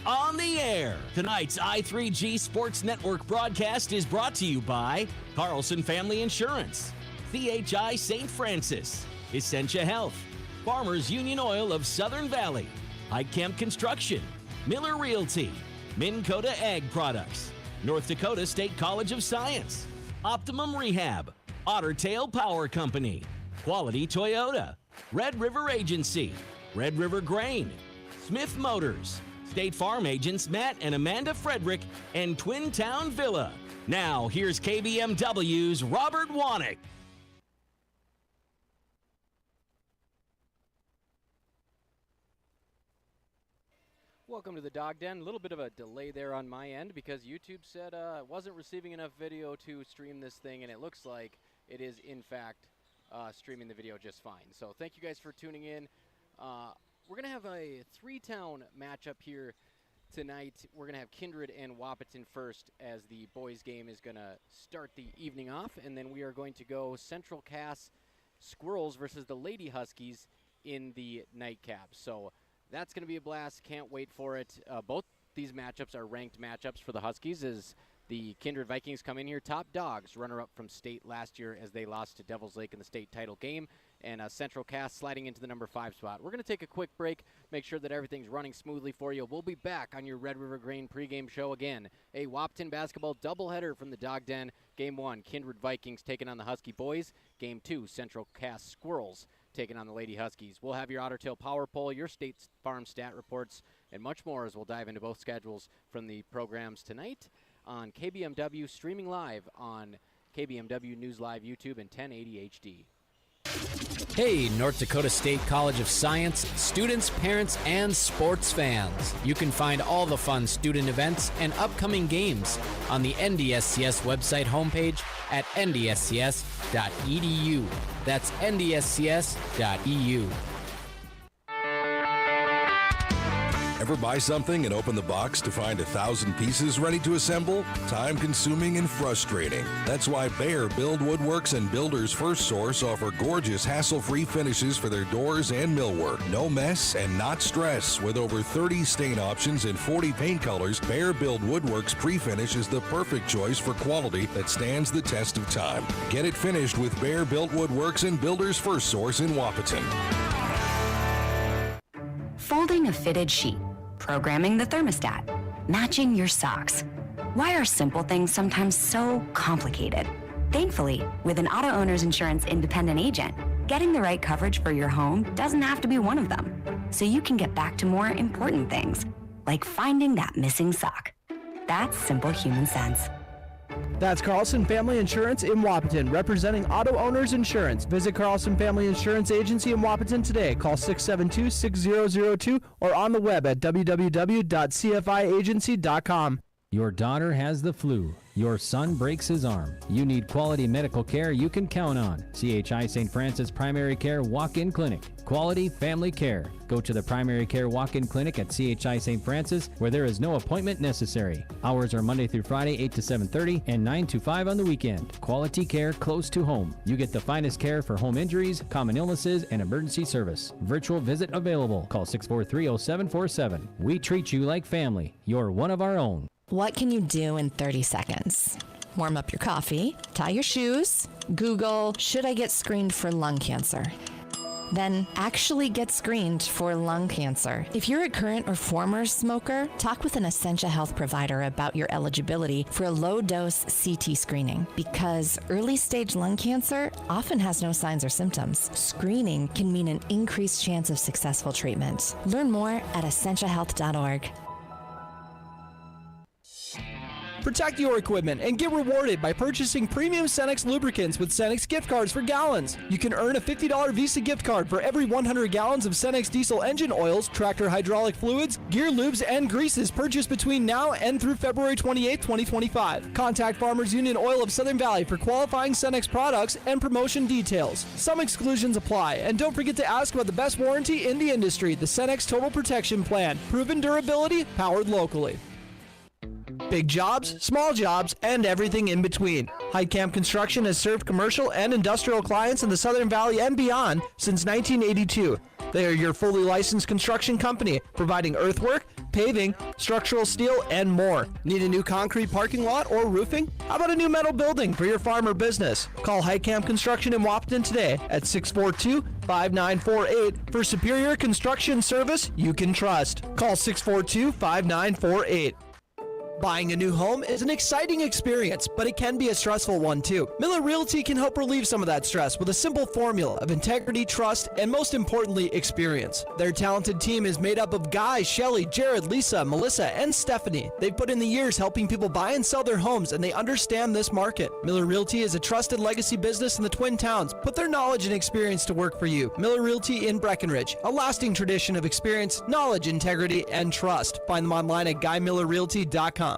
On the air. Tonight's I3G Sports Network broadcast is brought to you by Carlson Family Insurance, CHI St. Francis, Essentia Health, Farmers Union Oil of Southern Valley, Camp Construction, Miller Realty, Minn Kota Ag Products, North Dakota State College of Science, Optimum Rehab, Otter Tail Power Company, Quality Toyota, Red River Agency, Red River Grain, Smith Motors, State Farm agents Matt and Amanda Frederick, and Twin Town Villa. Now, here's KBMW's Robert Wanick. Welcome to the Dog Den. A little bit of a delay there on my end because YouTube said it wasn't receiving enough video to stream this thing, and it looks like it is, in fact, streaming the video just fine. So thank you guys for tuning in. We're going to have a three-town matchup here tonight. We're going to have Kindred and Wahpeton first, as the boys' game is going to start the evening off. And then we are going to go Central Cass Squirrels versus the Lady Huskies in the nightcap. So that's going to be a blast. Can't wait for it. Both these matchups are ranked matchups for the Huskies, as the Kindred Vikings come in here top dogs, runner-up from state last year as they lost to Devils Lake in the state title game. And Central Cass sliding into the number 5 spot. We're going to take a quick break, make sure that everything's running smoothly for you. We'll be back on your Red River Grain pregame show again. A Wahpeton basketball doubleheader from the Dog Den. Game 1, Kindred Vikings taking on the Husky boys. Game 2, Central Cass Squirrels taking on the Lady Huskies. We'll have your Otter Tail Power Poll, your State Farm stat reports, and much more as we'll dive into both schedules from the programs tonight on KBMW, streaming live on KBMW News Live YouTube and 1080 HD. Hey, North Dakota State College of Science, students, parents, and sports fans. You can find all the fun student events and upcoming games on the NDSCS website homepage at ndscs.edu. That's ndscs.eu. Ever buy something and open the box to find 1,000 pieces ready to assemble? Time-consuming and frustrating. That's why Bear Build Woodworks and Builders First Source offer gorgeous, hassle-free finishes for their doors and millwork. No mess and not stress. With over 30 stain options and 40 paint colors, Bear Build Woodworks pre-finish is the perfect choice for quality that stands the test of time. Get it finished with Bear Built Woodworks and Builders First Source in Wahpeton. Folding a fitted sheet, programming the thermostat, matching your socks. Why are simple things sometimes so complicated? Thankfully, with an auto owner's insurance independent agent, getting the right coverage for your home doesn't have to be one of them. So you can get back to more important things, like finding that missing sock. That's simple human sense. That's Carlson Family Insurance in Wahpeton, representing auto owners insurance. Visit Carlson Family Insurance Agency in Wahpeton today. Call 672-6002 or on the web at www.cfiagency.com. Your daughter has the flu. Your son breaks his arm. You need quality medical care you can count on. CHI St. Francis Primary Care Walk-In Clinic. Quality family care. Go to the Primary Care Walk-In Clinic at CHI St. Francis, where there is no appointment necessary. Hours are Monday through Friday, 8 to 7:30 and 9 to 5 on the weekend. Quality care close to home. You get the finest care for home injuries, common illnesses, and emergency service. Virtual visit available. Call 643-0747. We treat you like family. You're one of our own. What can you do in 30 seconds? Warm up your coffee, tie your shoes, Google, should I get screened for lung cancer? Then actually get screened for lung cancer. If you're a current or former smoker, talk with an Essentia Health provider about your eligibility for a low-dose CT screening, because early-stage lung cancer often has no signs or symptoms. Screening can mean an increased chance of successful treatment. Learn more at essentiahealth.org. Protect your equipment and get rewarded by purchasing premium Cenex lubricants with Cenex gift cards for gallons. You can earn a $50 Visa gift card for every 100 gallons of Cenex diesel engine oils, tractor hydraulic fluids, gear lubes, and greases purchased between now and through February 28, 2025. Contact Farmers Union Oil of Southern Valley for qualifying Cenex products and promotion details. Some exclusions apply, and don't forget to ask about the best warranty in the industry, the Cenex Total Protection Plan. Proven durability, powered locally. Big jobs, small jobs, and everything in between. Camp Construction has served commercial and industrial clients in the Southern Valley and beyond since 1982. They are your fully licensed construction company, providing earthwork, paving, structural steel, and more. Need a new concrete parking lot or roofing? How about a new metal building for your farm or business? Call Highcamp Construction in Wahpeton today at 642-5948 for superior construction service you can trust. Call 642-5948. Buying a new home is an exciting experience, but it can be a stressful one too. Miller Realty can help relieve some of that stress with a simple formula of integrity, trust, and most importantly, experience. Their talented team is made up of Guy, Shelly, Jared, Lisa, Melissa, and Stephanie. They've put in the years helping people buy and sell their homes, and they understand this market. Miller Realty is a trusted legacy business in the Twin Towns. Put their knowledge and experience to work for you. Miller Realty in Breckenridge, a lasting tradition of experience, knowledge, integrity, and trust. Find them online at GuyMillerRealty.com.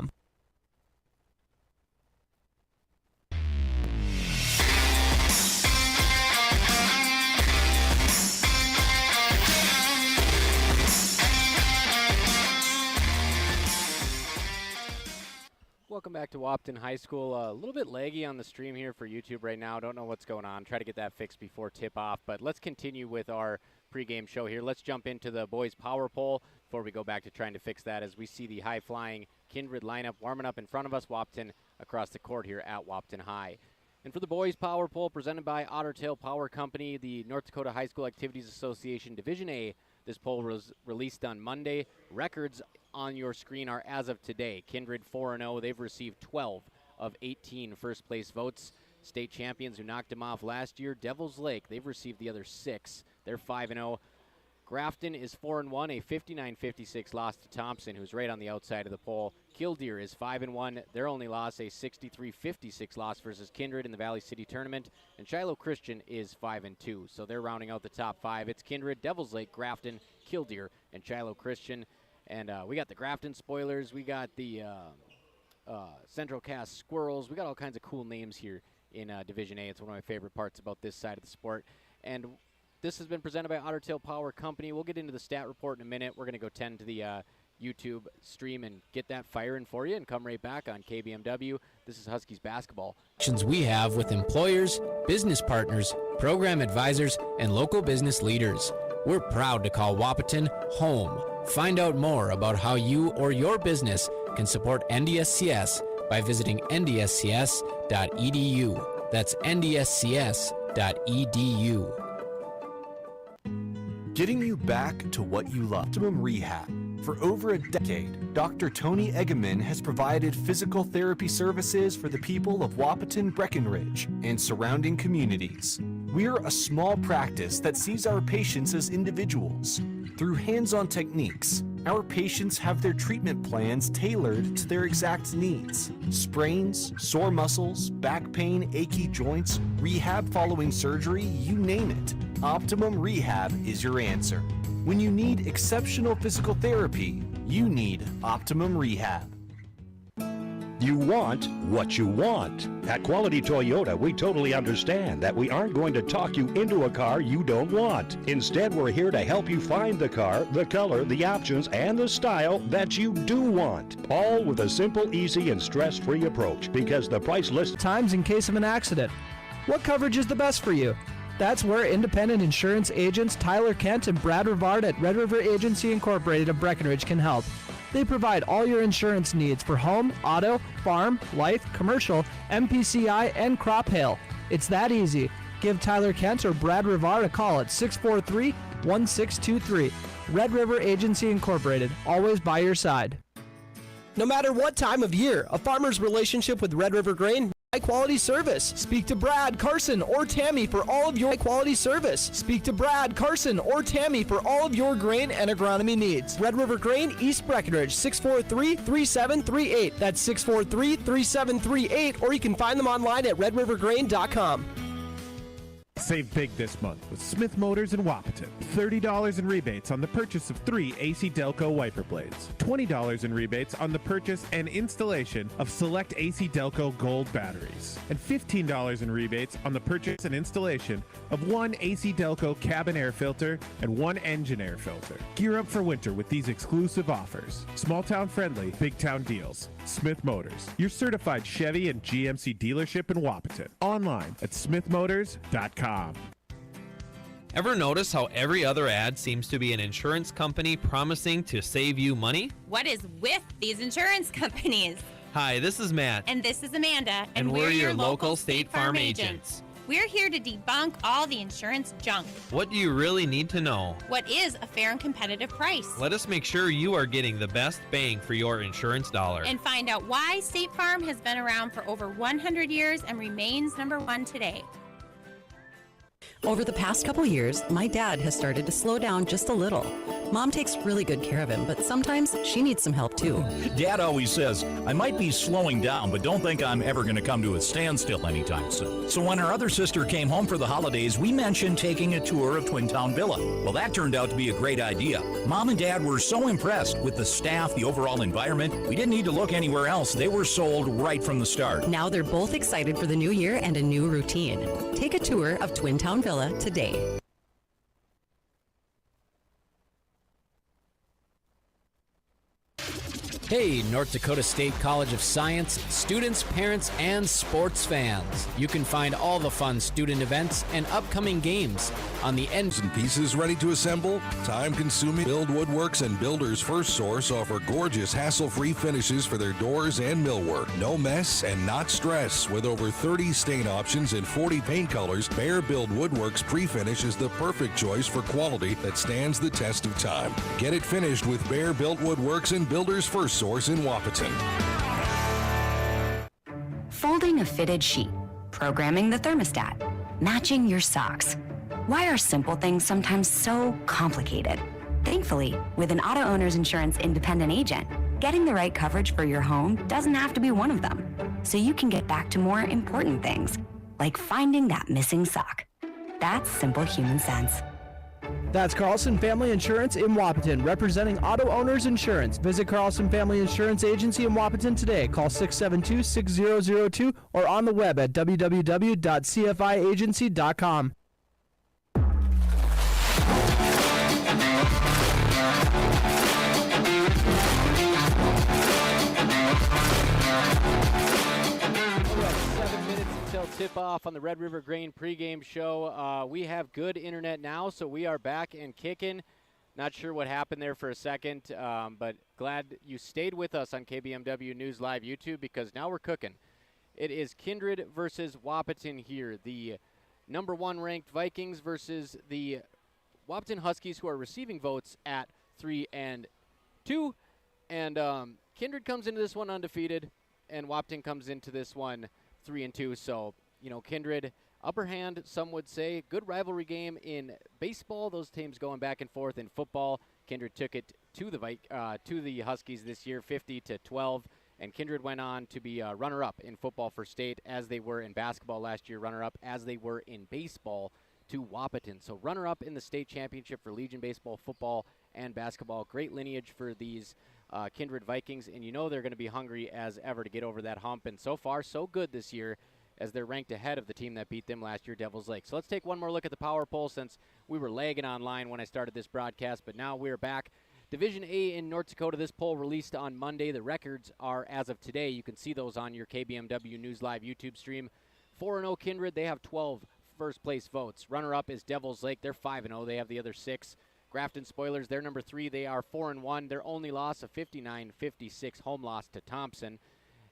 Welcome back to Wahpeton High School. A little bit laggy on the stream here for YouTube right now. Don't know what's going on. Try to get that fixed before tip-off. But let's continue with our pregame show here. Let's jump into the boys' power poll before we go back to trying to fix that as we see the high-flying Kindred lineup warming up in front of us. Wahpeton across the court here at Wahpeton High. And for the boys' power poll presented by Otter Tail Power Company, the North Dakota High School Activities Association Division A. This poll was released on Monday. Records on your screen are as of today. Kindred 4-0. They've received 12 of 18 first-place votes. State champions who knocked them off last year, Devils Lake, they've received the other 6. They're 5-0. Grafton is 4-1, a 59-56 loss to Thompson, who's right on the outside of the poll. Killdeer is 5-1. Their only loss, a 63-56 loss versus Kindred in the Valley City Tournament. And Shiloh Christian is 5-2. So they're rounding out the top 5. It's Kindred, Devils Lake, Grafton, Killdeer, and Shiloh Christian. And we got the Grafton Spoilers. We got the Central Cast Squirrels. We got all kinds of cool names here in Division A. It's one of my favorite parts about this side of the sport. And this has been presented by Otter Tail Power Company. We'll get into the stat report in a minute. We're going to go tend to the YouTube stream and get that firing for you and come right back on KBMW. This is Huskies basketball. We have with employers, business partners, program advisors, and local business leaders. We're proud to call Wahpeton home. Find out more about how you or your business can support NDSCS by visiting ndscs.edu. That's ndscs.edu. Getting you back to what you love. Optimum Rehab. For over a decade, Dr. Tony Eggeman has provided physical therapy services for the people of Wahpeton, Breckenridge, and surrounding communities. We're a small practice that sees our patients as individuals. Through hands-on techniques, our patients have their treatment plans tailored to their exact needs. Sprains, sore muscles, back pain, achy joints, rehab following surgery, you name it. Optimum Rehab is your answer. When you need exceptional physical therapy, you need Optimum Rehab. You want what you want. At Quality Toyota, we totally understand that we aren't going to talk you into a car you don't want. Instead, we're here to help you find the car, the color, the options, and the style that you do want. All with a simple, easy, and stress-free approach, because the price list times in case of an accident. What coverage is the best for you? That's where independent insurance agents Tyler Kent and Brad Rivard at Red River Agency Incorporated of Breckenridge can help. They provide all your insurance needs for home, auto, farm, life, commercial, MPCI, and crop hail. It's that easy. Give Tyler Kent or Brad Rivard a call at 643-1623. Red River Agency Incorporated, always by your side. No matter what time of year, a farmer's relationship with Red River Grain, high-quality service. Speak to Brad, Carson, or Tammy for all of your high-quality service. Speak to Brad, Carson, or Tammy for all of your grain and agronomy needs. Red River Grain, East Breckenridge, 643-3738. That's 643-3738, or you can find them online at redrivergrain.com. Save big this month with Smith Motors in Wahpeton. $30 in rebates on the purchase of 3 AC Delco wiper blades. $20 in rebates on the purchase and installation of select AC Delco Gold batteries. And $15 in rebates on the purchase and installation of 1 AC Delco cabin air filter and 1 engine air filter. Gear up for winter with these exclusive offers. Small town friendly, big town deals. Smith Motors, your certified Chevy and GMC dealership in Wahpeton. Online at smithmotors.com. Ever notice how every other ad seems to be an insurance company promising to save you money? What is with these insurance companies? Hi, this is Matt. And this is Amanda. And we're your local State Farm agents. We're here to debunk all the insurance junk. What do you really need to know? What is a fair and competitive price? Let us make sure you are getting the best bang for your insurance dollar. And find out why State Farm has been around for over 100 years and remains number one today. Over the past couple years, my dad has started to slow down just a little. Mom takes really good care of him, but sometimes she needs some help too. Dad always says, I might be slowing down, but don't think I'm ever going to come to a standstill anytime soon. So when our other sister came home for the holidays, we mentioned taking a tour of Twin Town Villa. Well, that turned out to be a great idea. Mom and Dad were so impressed with the staff, the overall environment, we didn't need to look anywhere else. They were sold right from the start. Now they're both excited for the new year and a new routine. Take a tour of Twin Town Villa today. Hey, North Dakota State College of Science, students, parents, and sports fans. You can find all the fun student events and upcoming games on the Ends and pieces ready to assemble? Time-consuming Build Woodworks and Builders First Source offer gorgeous, hassle-free finishes for their doors and millwork. No mess and not stress. With over 30 stain options and 40 paint colors, Bear Build Woodworks Pre-Finish is the perfect choice for quality that stands the test of time. Get it finished with Bear Built Woodworks and Builders First Source in Wahpeton. Folding a fitted sheet, programming the thermostat, matching your socks. Why are simple things sometimes so complicated? Thankfully, with an auto owner's insurance independent agent, getting the right coverage for your home doesn't have to be one of them. So you can get back to more important things, like finding that missing sock. That's simple human sense. That's Carlson Family Insurance in Wahpeton, representing auto owners insurance. Visit Carlson Family Insurance Agency in Wahpeton today. Call 672-6002 or on the web at www.cfiagency.com. Tip-off on the Red River Grain pregame show. We have good internet now, so we are back and kicking. Not sure what happened there for a second, but glad you stayed with us on KBMW News Live YouTube because now we're cooking. It is Kindred versus Wahpeton here. The number one ranked Vikings versus the Wahpeton Huskies, who are receiving votes at 3-2. And Kindred comes into this one undefeated, and Wahpeton comes into this one 3-2. So, you know, Kindred, upper hand, some would say. Good rivalry game in baseball. Those teams going back and forth. In football, Kindred took it to the Huskies this year, 50-12. And Kindred went on to be runner-up in football for state, as they were in basketball last year. Runner-up as they were in baseball to Wahpeton. So runner-up in the state championship for Legion baseball, football, and basketball. Great lineage for these Kindred Vikings, and you know they're going to be hungry as ever to get over that hump. And so far, so good this year, as they're ranked ahead of the team that beat them last year, Devils Lake. So let's take one more look at the power poll, since we were lagging online when I started this broadcast, but now we're back. Division A in North Dakota, this poll released on Monday. The records are as of today. You can see those on your KBMW News Live YouTube stream. 4-0 Kindred, they have 12 first-place votes. Runner-up is Devils Lake. They're 5-0. They have the other 6. Grafton Spoilers, they're number 3. They are 4-1. Their only loss, a 59-56 home loss to Thompson.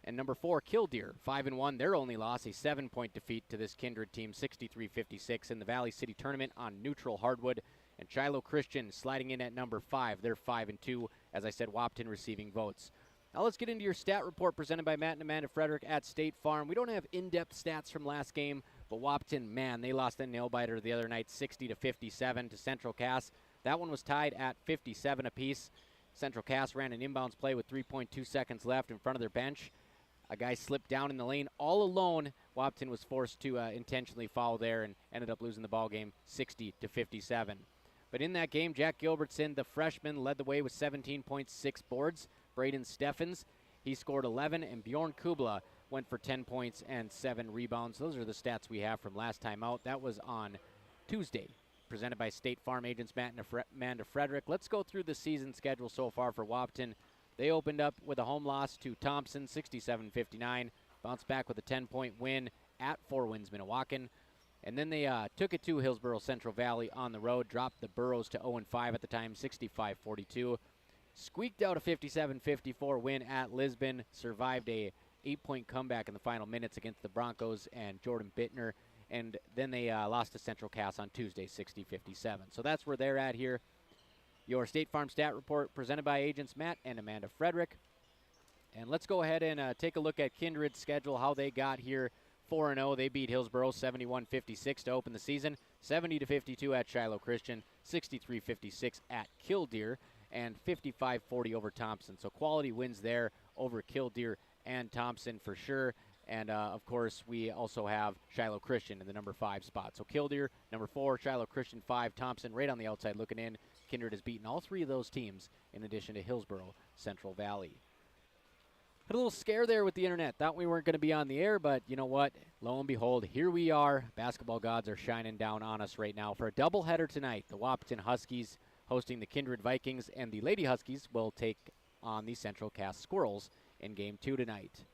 And number 4, Killdeer, 5-1. Their only loss, a 7-point defeat to this Kindred team, 63-56 in the Valley City Tournament on neutral hardwood. And Shiloh Christian sliding in at number 5. They're 5-2. As I said, Wahpeton receiving votes. Now let's get into your stat report presented by Matt and Amanda Frederick at State Farm. We don't have in-depth stats from last game, but Wahpeton, man, they lost a nail-biter the other night, 60-57 to Central Cass. That one was tied at 57 apiece. Central Cass ran an inbounds play with 3.2 seconds left in front of their bench. A guy slipped down in the lane all alone. Wahpeton was forced to intentionally foul there and ended up losing the ball game 60-57. But in that game, Jack Gilbertson, the freshman, led the way with 17.6 boards. Braden Steffens, he scored 11, and Bjorn Kubla went for 10 points and 7 rebounds. Those are the stats we have from last time out. That was on Tuesday. Presented by State Farm agents Matt and Amanda Frederick. Let's go through the season schedule so far for Wahpeton. They opened up with a home loss to Thompson, 67-59. Bounced back with a 10-point win at Four Winds Minnewacan. And then they took it to Hillsborough Central Valley on the road, dropped the Burros to 0-5 at the time, 65-42. Squeaked out a 57-54 win at Lisbon, survived a 8-point comeback in the final minutes against the Broncos and Jordan Bittner, and then they lost to Central Cass on Tuesday, 60-57. So that's where they're at here. Your State Farm Stat Report presented by agents Matt and Amanda Frederick. And let's go ahead and take a look at Kindred's schedule, how they got here 4-0. They beat Hillsborough 71-56 to open the season, 70-52 at Shiloh Christian, 63-56 at Killdeer, and 55-40 over Thompson. So quality wins there over Killdeer and Thompson for sure. And, of course, we also have Shiloh Christian in the number 5 spot. So Killdeer, number 4, Shiloh Christian 5, Thompson right on the outside looking in. Kindred has beaten all 3 of those teams in addition to Hillsborough Central Valley. Had a little scare there with the internet. Thought we weren't going to be on the air, but you know what? Lo and behold, here we are. Basketball gods are shining down on us right now for a doubleheader tonight. The Wahpeton Huskies hosting the Kindred Vikings, and the Lady Huskies will take on the Central Cass Squirrels in Game 2 tonight.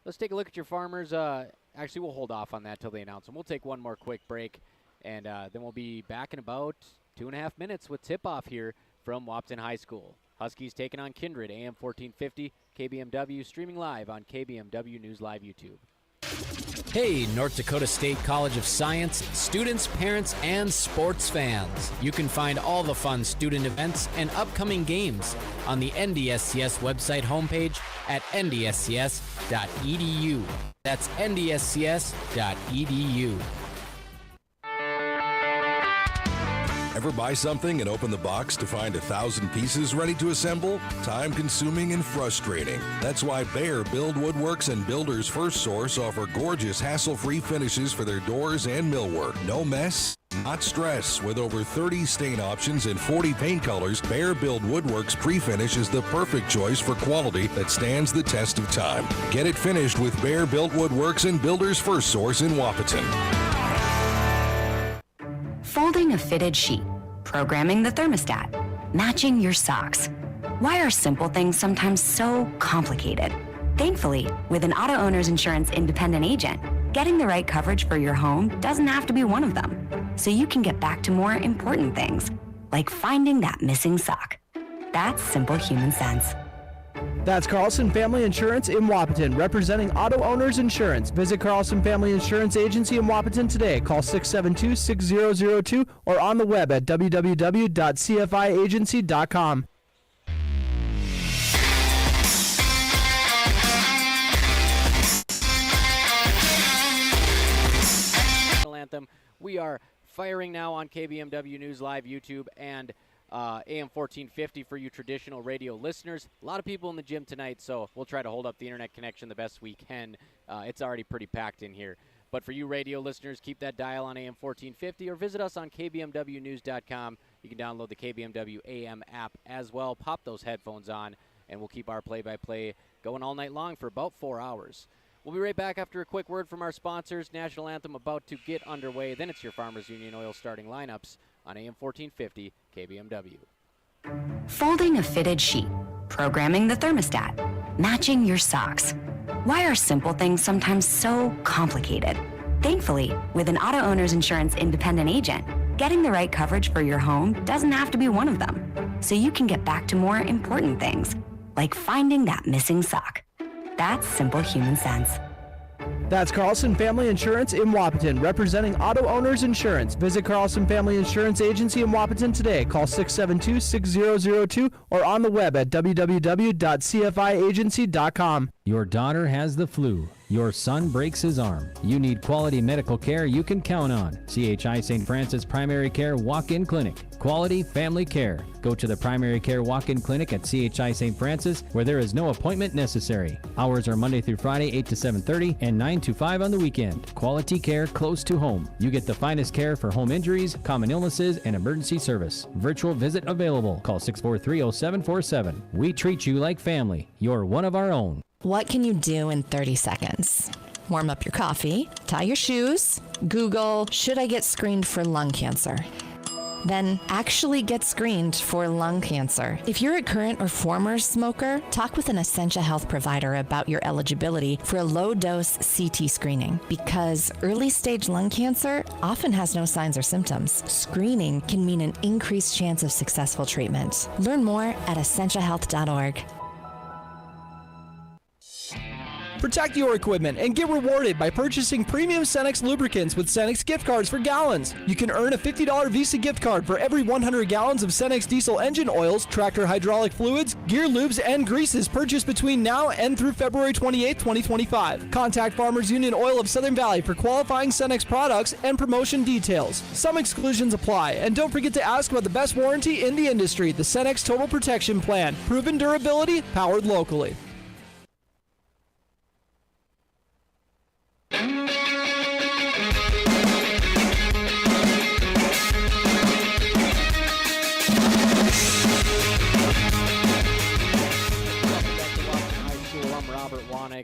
Let's take a look at your Farmers. Actually, we'll hold off on that till they announce them. We'll take one more quick break, and then we'll be back in about 2.5 minutes with tip-off here from Wahpeton High School. Huskies taking on Kindred, AM 1450, KBMW, streaming live on KBMW News Live YouTube. Hey, North Dakota State College of Science, students, parents, and sports fans. You can find all the fun student events and upcoming games on the NDSCS website homepage at ndscs.edu. That's ndscs.edu. Ever buy something and open the box to find 1,000 pieces ready to assemble? Time-consuming and frustrating. That's why Bear Build Woodworks and Builders First Source offer gorgeous, hassle-free finishes for their doors and millwork. No mess, not stress. With over 30 stain options and 40 paint colors, Bear Build Woodworks pre-finish is the perfect choice for quality that stands the test of time. Get it finished with Bear Built Woodworks and Builders First Source in Wahpeton. Folding a fitted sheet, programming the thermostat, matching your socks. Why are simple things sometimes so complicated? Thankfully, with an auto owner's insurance independent agent, getting the right coverage for your home doesn't have to be one of them. So you can get back to more important things, like finding that missing sock. That's simple human sense. That's Carlson Family Insurance in Wahpeton, representing auto owners insurance. Visit Carlson Family Insurance Agency in Wahpeton today. Call 672-6002 or on the web at www.cfiagency.com. Anthem. We are firing now on KBMW News Live YouTube and AM 1450 for you traditional radio listeners. A lot of people in the gym tonight, so we'll try to hold up the internet connection the best we can. It's already pretty packed in here. But for you radio listeners, keep that dial on AM 1450 or visit us on kbmwnews.com. You can download the KBMW AM app as well. Pop those headphones on, and we'll keep our play-by-play going all night long for about 4 hours. We'll be right back after a quick word from our sponsors. National Anthem about to get underway. Then it's your Farmers Union Oil starting lineups on AM 1450 KBMW. Folding a fitted sheet, programming the thermostat, matching your socks. Why are simple things sometimes so complicated? Thankfully, with an auto owner's insurance independent agent, getting the right coverage for your home doesn't have to be one of them. So you can get back to more important things, like finding that missing sock. That's simple human sense. That's Carlson Family Insurance in Wahpeton, representing auto owners insurance. Visit Carlson Family Insurance Agency in Wahpeton today. Call 672-6002 or on the web at www.cfiagency.com. Your daughter has the flu. Your son breaks his arm. You need quality medical care you can count on. CHI St. Francis Primary Care Walk-In Clinic. Quality family care. Go to the Primary Care Walk-In Clinic at CHI St. Francis, where there is no appointment necessary. Hours are Monday through Friday, 8 to 7:30 and 9 to 5 on the weekend. Quality care close to home. You get the finest care for home injuries, common illnesses, and emergency service. Virtual visit available. Call 643-0747. We treat you like family. You're one of our own. What can you do in 30 seconds? Warm up your coffee, tie your shoes, Google, should I get screened for lung cancer? then actually get screened for lung cancer. If you're a current or former smoker, talk with an Essentia Health provider about your eligibility for a low-dose CT screening, because early-stage lung cancer often has no signs or symptoms. Screening can mean an increased chance of successful treatment. Learn more at essentiahealth.org. Protect your equipment and get rewarded by purchasing premium Cenex lubricants with Cenex gift cards for gallons. You can earn a $50 Visa gift card for every 100 gallons of Cenex diesel engine oils, tractor hydraulic fluids, gear lubes, and greases purchased between now and through February 28, 2025. Contact Farmers Union Oil of Southern Valley for qualifying Cenex products and promotion details. Some exclusions apply, and don't forget to ask about the best warranty in the industry, the Cenex Total Protection Plan. Proven durability, powered locally.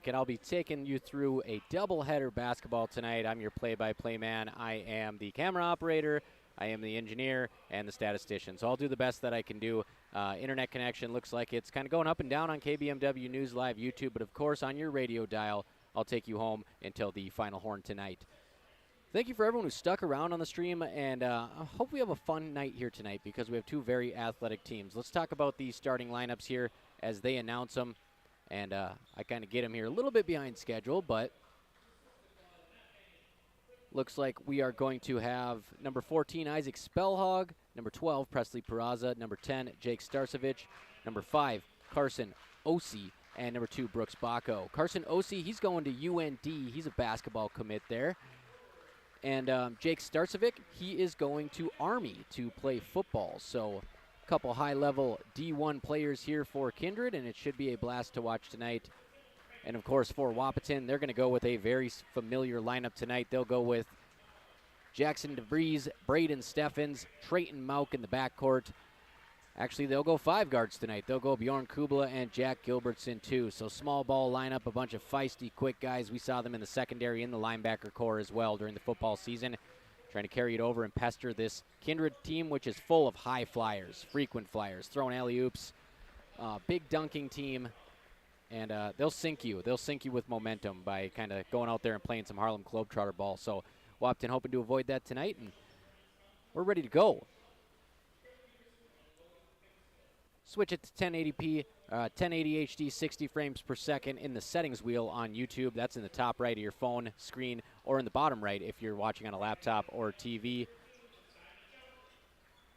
And I'll be taking you through a doubleheader basketball tonight. I'm your play-by-play man. I am the camera operator, I am the engineer, and the statistician. So I'll do the best that I can do. Internet connection looks like it's kind of going up and down on KBMW News Live YouTube, but of course on your radio dial, I'll take you home until the final horn tonight. Thank you for everyone who stuck around on the stream, and I hope we have a fun night here tonight because we have two very athletic teams. Let's talk about the starting lineups here as they announce them. And I kind of get him here a little bit behind schedule, but looks like we are going to have number 14, Isaac Spellhog, number 12, Presley Peraza, number 10, Jake Starcevich, number 5, Carson Ossie, and number 2, Brooks Bacco. Carson Ossie, he's going to UND. He's a basketball commit there. And Jake Starcevich, he is going to Army to play football. So couple high-level D1 players here for Kindred, and it should be a blast to watch tonight. And, of course, for Wahpeton, they're going to go with a very familiar lineup tonight. They'll go with Jackson DeVries, Braden Steffens, Trayton Mauk in the backcourt. Actually, they'll go 5 guards tonight. They'll go Bjorn Kubla and Jack Gilbertson, too. So small ball lineup, a bunch of feisty, quick guys. We saw them in the secondary, in the linebacker core as well during the football season, trying to carry it over and pester this Kindred team, which is full of high flyers, frequent flyers, throwing alley-oops, big dunking team, and they'll sink you. They'll sink you with momentum by kind of going out there and playing some Harlem Globetrotter ball. So Wahpeton hoping to avoid that tonight, and we're ready to go. Switch it to 1080p, 1080 HD, 60 frames per second in the settings wheel on YouTube. That's in the top right of your phone screen, or in the bottom right if you're watching on a laptop or TV.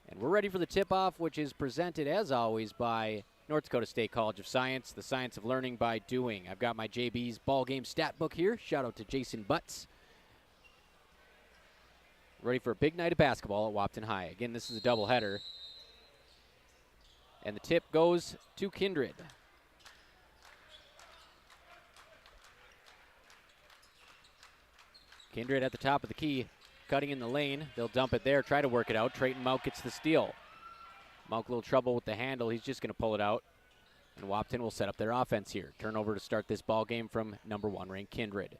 And we're ready for the tip-off, which is presented, as always, by North Dakota State College of Science, the science of learning by doing. I've got my JB's ball game stat book here. Shout out to Jason Butts. Ready for a big night of basketball at Wahpeton High. Again, this is a doubleheader. And the tip goes to Kindred. Kindred at the top of the key, cutting in the lane. They'll dump it there, try to work it out. Trayton Mauk gets the steal. Mauk a little trouble with the handle. He's just going to pull it out. And Wahpeton will set up their offense here. Turnover to start this ball game from number 1 ranked Kindred.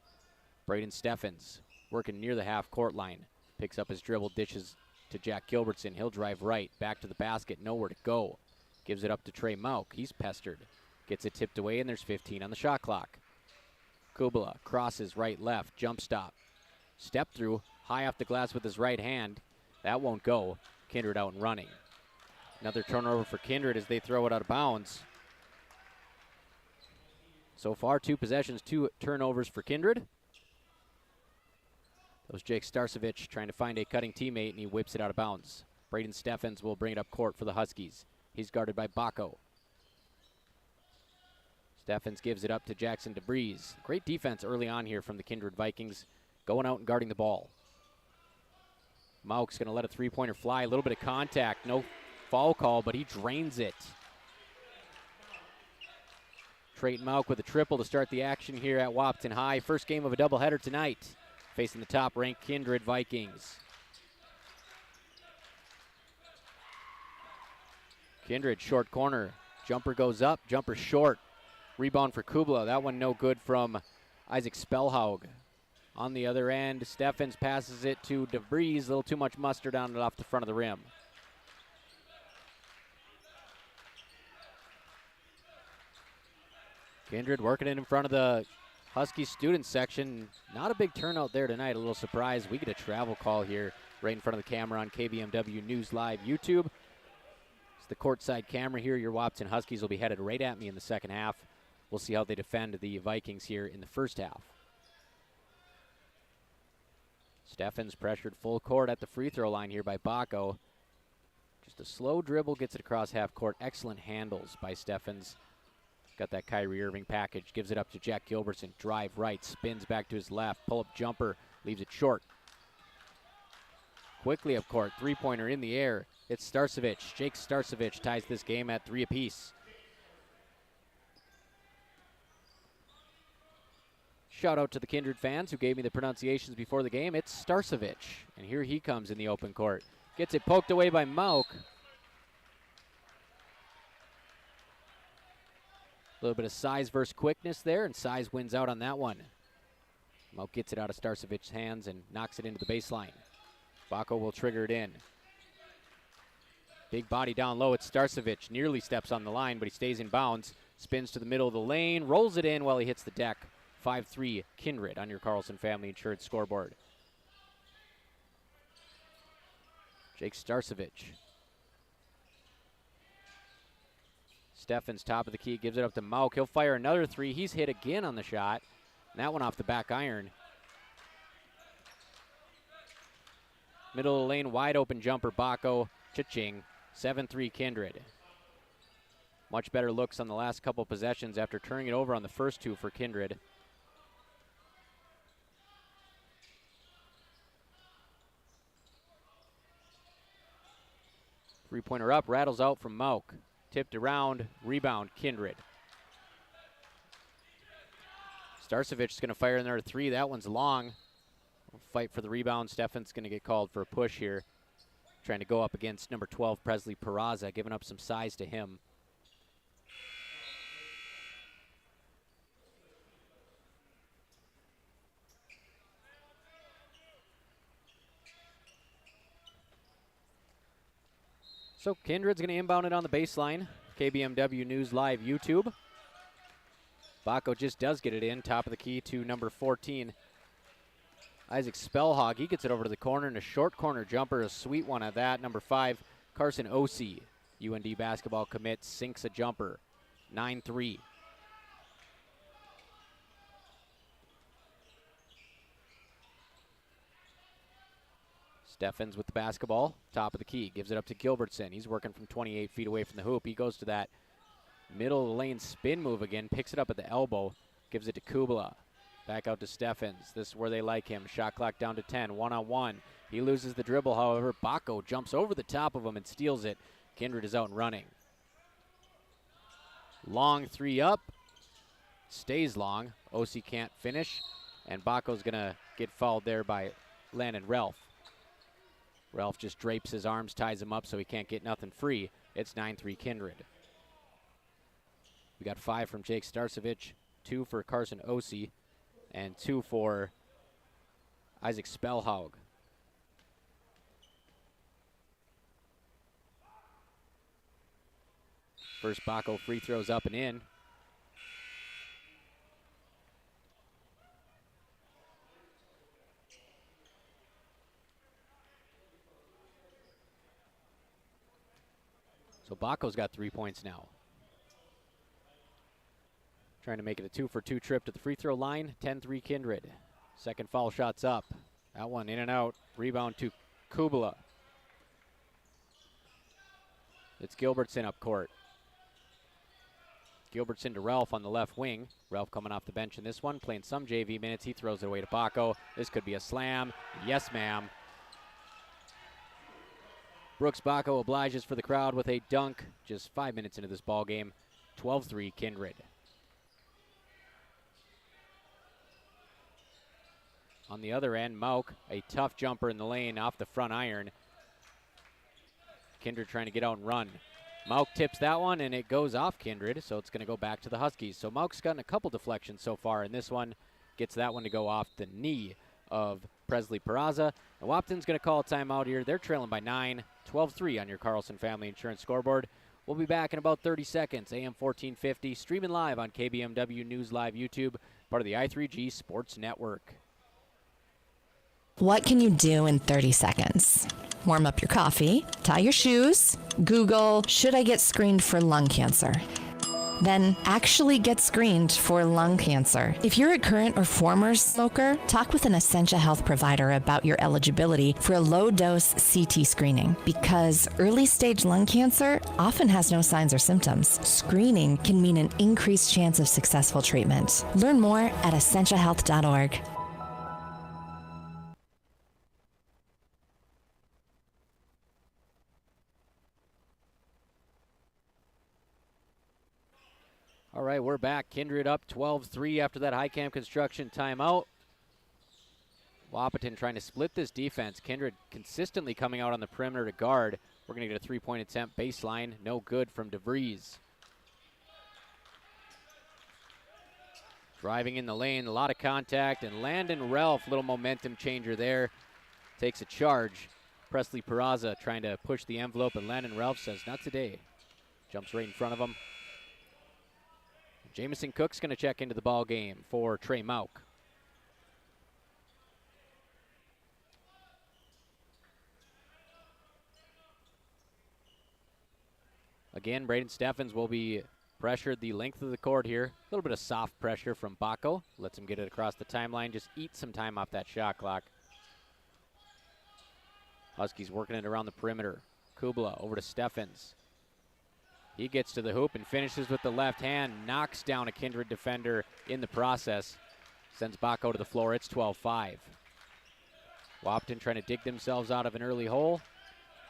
Braden Steffens working near the half-court line. Picks up his dribble, dishes to Jack Gilbertson. He'll drive right, back to the basket, nowhere to go. Gives it up to Trey Mauk. He's pestered. Gets it tipped away, and there's 15 on the shot clock. Kubla crosses right, left, jump stop. Step through, high off the glass with his right hand. That won't go. Kindred out and running. Another turnover for Kindred as they throw it out of bounds. So far, 2 possessions, 2 turnovers for Kindred. That was Jake Starcevich trying to find a cutting teammate, and he whips it out of bounds. Braden Steffens will bring it up court for the Huskies. He's guarded by Bacco. Steffens gives it up to Jackson DeVries. Great defense early on here from the Kindred Vikings, going out and guarding the ball. Mauk's going to let a three-pointer fly. A little bit of contact. No foul call, but he drains it. Trayton Mauk with a triple to start the action here at Wahpeton High. First game of a doubleheader tonight, facing the top-ranked Kindred Vikings. Kindred, short corner. Jumper goes up, jumper short. Rebound for Kubla. That one no good from Isaac Spellhog. On the other end, Steffens passes it to DeVries. A little too much mustard on it off the front of the rim. Kindred working it in front of the Husky student section. Not a big turnout there tonight. A little surprise. We get a travel call here right in front of the camera on KBMW News Live YouTube. It's the courtside camera here. Your Wahpeton Huskies will be headed right at me in the second half. We'll see how they defend the Vikings here in the first half. Steffens pressured full court at the free throw line here by Bacco. Just a slow dribble, gets it across half court. Excellent handles by Steffens. Got that Kyrie Irving package, gives it up to Jack Gilbertson. Drive right, spins back to his left. Pull-up jumper, leaves it short. Quickly up court, three-pointer in the air. It's Starcevic. Jake Starcevic ties this game at 3 apiece. Shout out to the Kindred fans who gave me the pronunciations before the game. It's Starcevic, and here he comes in the open court. Gets it poked away by Mauk. A little bit of size versus quickness there, and size wins out on that one. Mauk gets it out of Starcevic's hands and knocks it into the baseline. Bacco will trigger it in. Big body down low. It's Starcevic. Nearly steps on the line, but he stays in bounds. Spins to the middle of the lane, rolls it in while he hits the deck. 5-3 Kindred on your Carlson Family Insured scoreboard. Jake Starcevic. Steffens, top of the key, gives it up to Mauk. He'll fire another three. He's hit again on the shot. And that one off the back iron. Middle of the lane, wide open jumper, Bacco. Cha-ching. 7-3 Kindred. Much better looks on the last couple possessions after turning it over on the first two for Kindred. Three-pointer up, rattles out from Mauk. Tipped around, rebound, Kindred. Starcevic is going to fire another three. That one's long. Fight for the rebound. Steffens going to get called for a push here. Trying to go up against number 12, Presley Peraza, giving up some size to him. So Kindred's going to inbound it on the baseline. KBMW News Live YouTube. Bacco just does get it in. Top of the key to number 14. Isaac Spellhog, he gets it over to the corner and a short corner jumper, a sweet one at that. Number 5, Carson Osee, UND basketball commit, sinks a jumper. 9-3. Steffens with the basketball, top of the key, gives it up to Gilbertson. He's working from 28 feet away from the hoop. He goes to that middle of the lane spin move again, picks it up at the elbow, gives it to Kubala. Back out to Steffens. This is where they like him. Shot clock down to 10, one-on-one. He loses the dribble, however. Bacco jumps over the top of him and steals it. Kindred is out and running. Long three up. Stays long. Osee can't finish. And Bacco's going to get fouled there by Landon Ralph. Ralph just drapes his arms, ties him up so he can't get nothing free. It's 9-3 Kindred. We got 5 from Jake Starcevic, 2 for Carson Osee, and 2 for Isaac Spellhog. First Bacco free throws up and in. So Bacco's got 3 points now. Trying to make it a 2-for-2 trip to the free throw line. 10-3 Kindred. Second foul shot's up. That one in and out. Rebound to Kubala. It's Gilbertson up court. Gilbertson to Ralph on the left wing. Ralph coming off the bench in this one, playing some JV minutes. He throws it away to Bacco. This could be a slam. Yes, ma'am. Brooks Bacco obliges for the crowd with a dunk just 5 minutes into this ball game. 12-3 Kindred. On the other end, Mauk, a tough jumper in the lane off the front iron. Kindred trying to get out and run. Mauk tips that one, and it goes off Kindred, so it's going to go back to the Huskies. So Mauk's gotten a couple deflections so far, and this one gets that one to go off the knee of Presley Peraza. And Wahpeton's going to call a timeout here. They're trailing by 9, 12-3 on your Carlson Family Insurance scoreboard. We'll be back in about 30 seconds. AM 1450, streaming live on KBMW News Live YouTube, part of the I3G Sports Network. What can you do in 30 seconds? Warm up your coffee, tie your shoes, Google, should I get screened for lung cancer? Then actually get screened for lung cancer. If you're a current or former smoker, talk with an Essentia Health provider about your eligibility for a low-dose CT screening, because early-stage lung cancer often has no signs or symptoms. Screening can mean an increased chance of successful treatment. Learn more at essentiahealth.org. All right, we're back. Kindred up 12-3 after that high camp construction timeout. Wahpeton trying to split this defense. Kindred consistently coming out on the perimeter to guard. We're going to get a three-point attempt baseline. No good from DeVries. Driving in the lane, a lot of contact, and Landon Ralph, little momentum changer there, takes a charge. Presley Peraza trying to push the envelope, and Landon Ralph says, not today. Jumps right in front of him. Jamison Cook's going to check into the ball game for Trey Mauk. Again, Braden Steffens will be pressured the length of the court here. A little bit of soft pressure from Baco. Lets him get it across the timeline. Just eat some time off that shot clock. Huskies working it around the perimeter. Kubla over to Steffens. He gets to the hoop and finishes with the left hand, knocks down a Kindred defender in the process. Sends Baco to the floor. It's 12-5. Wahpeton trying to dig themselves out of an early hole.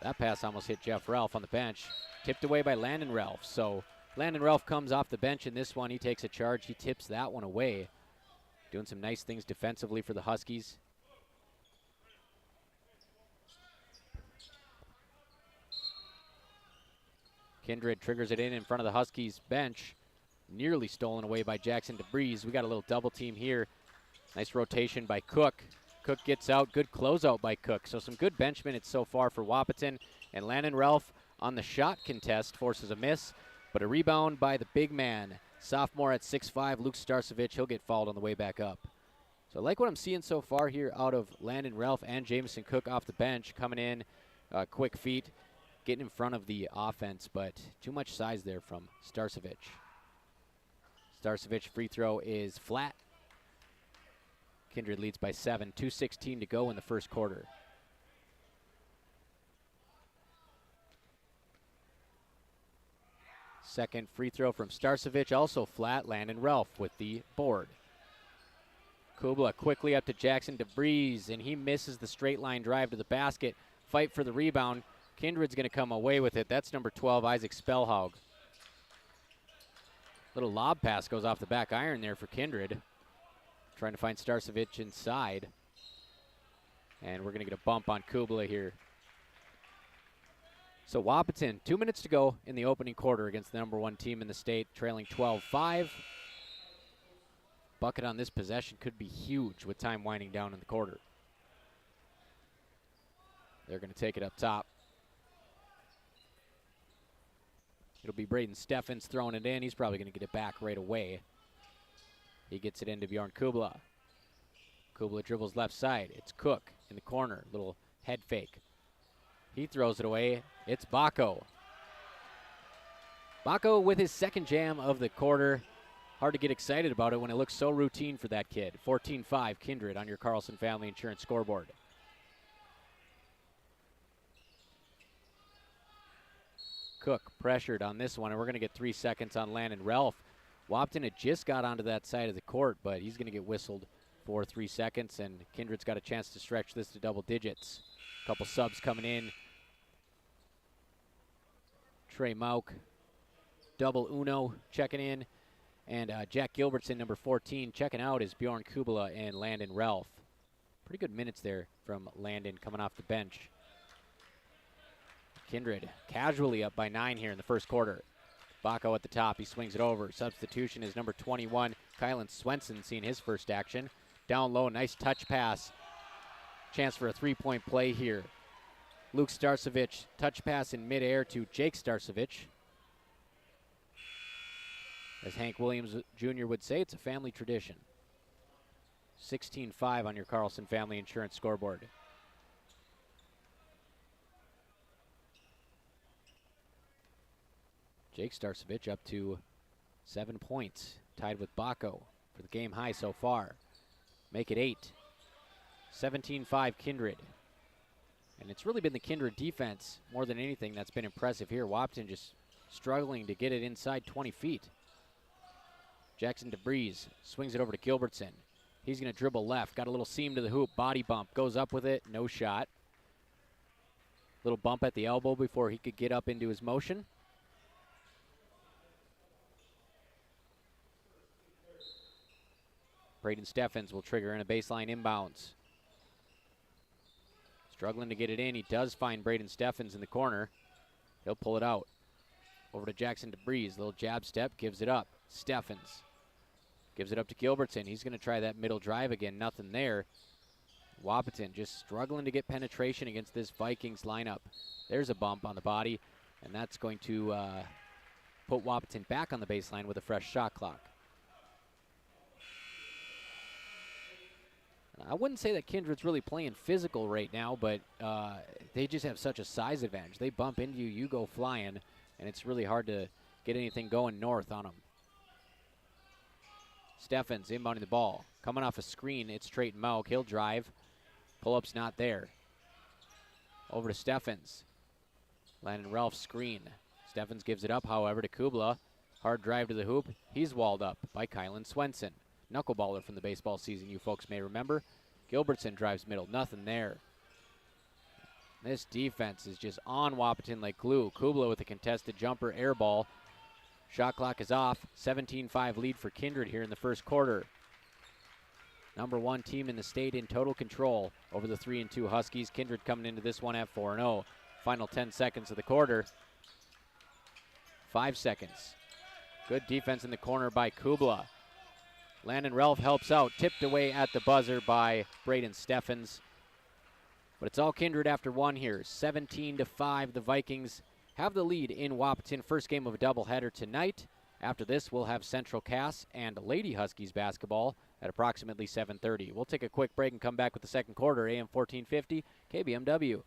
That pass almost hit Jeff Ralph on the bench. Tipped away by Landon Ralph. So Landon Ralph comes off the bench in this one. He takes a charge. He tips that one away. Doing some nice things defensively for the Huskies. Kindred triggers it in front of the Huskies bench. Nearly stolen away by Jackson DeVries. We got a little double team here. Nice rotation by Cook. Cook gets out. Good closeout by Cook. So some good bench minutes so far for Wahpeton. And Landon Ralph on the shot contest forces a miss. But a rebound by the big man. Sophomore at 6'5", Luke Starcevich. He'll get fouled on the way back up. So I like what I'm seeing so far here out of Landon Ralph and Jamison Cook off the bench. Coming in, quick feet. Getting in front of the offense, but too much size there from Starcevich. Starcevich free throw is flat. Kindred leads by 7, 2:16 to go in the first quarter. Second free throw from Starcevich, also flat. Landon Ralph with the board. Kubla quickly up to Jackson DeVries, and he misses the straight line drive to the basket. Fight for the rebound. Kindred's going to come away with it. That's number 12, Isaac Spellhaug. Little lob pass goes off the back iron there for Kindred. Trying to find Starcevich inside. And we're going to get a bump on Kubla here. So Wahpeton, 2 minutes to go in the opening quarter against the number 1 team in the state, trailing 12-5. Bucket on this possession could be huge with time winding down in the quarter. They're going to take it up top. It'll be Braden Steffens throwing it in. He's probably going to get it back right away. He gets it into Bjorn Kubla. Kubla dribbles left side. It's Cook in the corner. Little head fake. He throws it away. It's Baco. Baco with his second jam of the quarter. Hard to get excited about it when it looks so routine for that kid. 14-5 Kindred on your Carlson Family Insurance scoreboard. Cook pressured on this one, and we're going to get 3 seconds on Landon Ralph. Wahpeton had just got onto that side of the court, but he's going to get whistled for 3 seconds, and Kindred's got a chance to stretch this to double digits. A couple subs coming in. Trey Mauk, double Uno checking in, and Jack Gilbertson, number 14, checking out is Bjorn Kubla and Landon Ralph. Pretty good minutes there from Landon coming off the bench. Kindred casually up by 9 here in the first quarter. Baco at the top, he swings it over. Substitution is number 21, Kylan Swenson, seeing his first action. Down low, nice touch pass. Chance for a three-point play here. Luke Starcevich, touch pass in midair to Jake Starcevich. As Hank Williams Jr. would say, it's a family tradition. 16-5 on your Carlson Family Insurance scoreboard. Jake Starcevich up to 7 points, tied with Baco for the game high so far. Make it 8. 17-5 Kindred. And it's really been the Kindred defense more than anything that's been impressive here. Wahpeton just struggling to get it inside 20 feet. Jackson DeBreeze swings it over to Gilbertson. He's going to dribble left. Got a little seam to the hoop. Body bump. Goes up with it. No shot. Little bump at the elbow before he could get up into his motion. Braden Steffens will trigger in a baseline inbounds. Struggling to get it in. He does find Braden Steffens in the corner. He'll pull it out. Over to Jackson DeBreeze. Little jab step. Gives it up. Steffens gives it up to Gilbertson. He's going to try that middle drive again. Nothing there. Wahpeton just struggling to get penetration against this Vikings lineup. There's a bump on the body, and that's going to put Wahpeton back on the baseline with a fresh shot clock. I wouldn't say that Kindred's really playing physical right now, but they just have such a size advantage. They bump into you, you go flying, and it's really hard to get anything going north on them. Steffens inbounding the ball. Coming off a screen, it's Trayton Mauk. He'll drive. Pull-up's not there. Over to Steffens. Landon Ralph screen. Steffens gives it up, however, to Kubla. Hard drive to the hoop. He's walled up by Kylan Swenson. Knuckleballer from the baseball season, you folks may remember. Gilbertson drives middle. Nothing there. This defense is just on Wahpeton like glue. Kubla with a contested jumper, air ball. Shot clock is off. 17-5 lead for Kindred here in the first quarter. Number 1 team in the state in total control over the 3-2 Huskies. Kindred coming into this one at 4-0. Final 10 seconds of the quarter. 5 seconds. Good defense in the corner by Kubla. Landon Ralph helps out. Tipped away at the buzzer by Braden Steffens. But it's all Kindred after 1 here. 17-5. The Vikings have the lead in Wahpeton. First game of a doubleheader tonight. After this, we'll have Central Cass and Lady Huskies basketball at approximately 7:30. We'll take a quick break and come back with the second quarter. AM 1450, KBMW.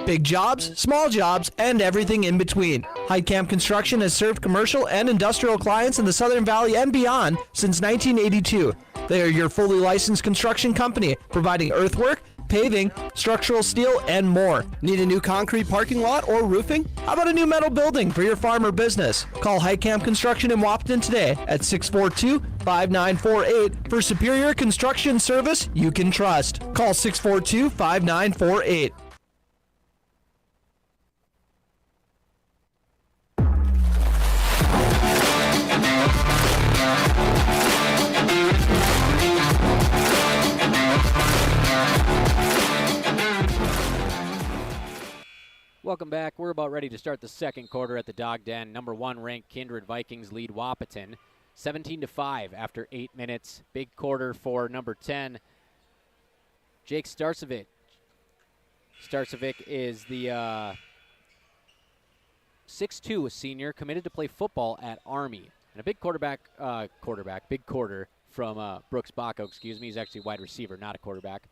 Big jobs, small jobs, and everything in between. Heitkamp Construction has served commercial and industrial clients in the Southern Valley and beyond since 1982. They are your fully licensed construction company, providing earthwork, paving, structural steel, and more. Need a new concrete parking lot or roofing? How about a new metal building for your farm or business? Call Heitkamp Construction in Wahpeton today at 642-5948 for superior construction service you can trust. Call 642-5948. Welcome back. We're about ready to start the second quarter at the Dawg Den. Number 1 ranked Kindred Vikings lead Wahpeton 17-5 after 8 minutes. Big quarter for number 10, Jake Starcevich. Starcevich is the 6'2" senior, committed to play football at Army. And a big big quarter from Brooks Baco, excuse me. He's actually a wide receiver, not a quarterback.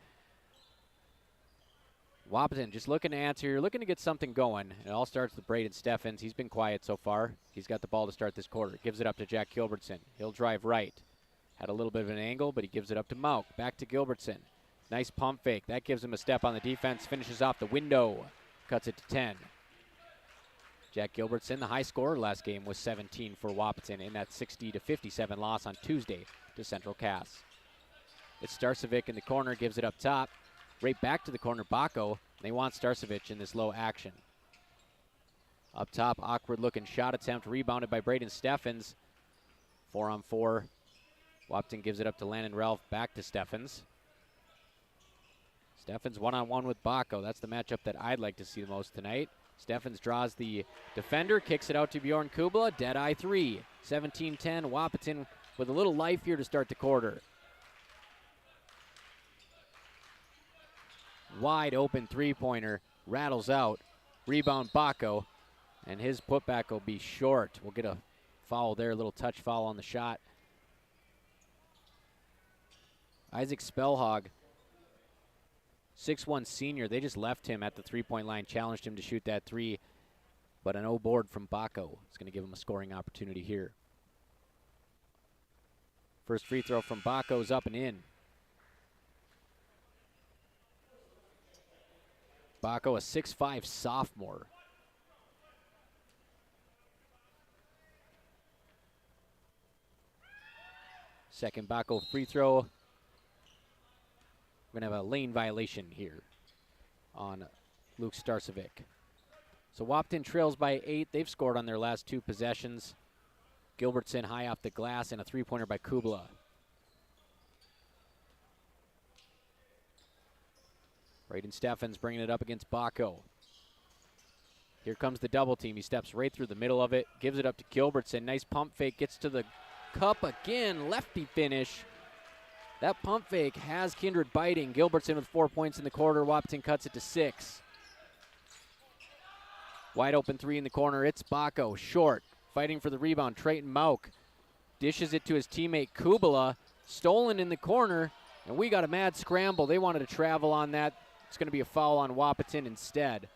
Wahpeton just looking to answer here, looking to get something going. It all starts with Braden Steffens. He's been quiet so far. He's got the ball to start this quarter. Gives it up to Jack Gilbertson. He'll drive right. Had a little bit of an angle, but he gives it up to Mauk. Back to Gilbertson. Nice pump fake. That gives him a step on the defense. Finishes off the window. Cuts it to 10. Jack Gilbertson, the high scorer last game, was 17 for Wahpeton in that 60-57 loss on Tuesday to Central Cass. It's Starcevich in the corner. Gives it up top. Right back to the corner, Baco. They want Starcevich in this low action. Up top, awkward-looking shot attempt, rebounded by Braden Steffens. 4-on-4. Wahpeton gives it up to Landon Ralph, back to Steffens. Steffens one-on-one with Baco. That's the matchup that I'd like to see the most tonight. Steffens draws the defender, kicks it out to Bjorn Kubla. Dead-eye 3. 17-10. Wahpeton with a little life here to start the quarter. Wide open three-pointer, rattles out. Rebound Baco, and his putback will be short. We'll get a foul there, a little touch foul on the shot. Isaac Spellhog, 6'1" senior. They just left him at the three-point line, challenged him to shoot that three, but an O board from Baco is going to give him a scoring opportunity here. First free throw from Baco is up and in. Baco, a 6'5" sophomore. Second Baco free throw. We're going to have a lane violation here on Luke Starcevic. So Wahpeton trails by 8. They've scored on their last 2 possessions. Gilbertson high off the glass and a three-pointer by Kubla. Braden Steffens bringing it up against Baco. Here comes the double team. He steps right through the middle of it, gives it up to Gilbertson. Nice pump fake, gets to the cup again. Lefty finish. That pump fake has Kindred biting. Gilbertson with 4 points in the quarter. Wahpeton cuts it to 6. Wide open three in the corner. It's Baco. Short. Fighting for the rebound. Trayton Mauk dishes it to his teammate Kubala. Stolen in the corner. And we got a mad scramble. They wanted to travel on that. It's going to be a foul on Wahpeton instead.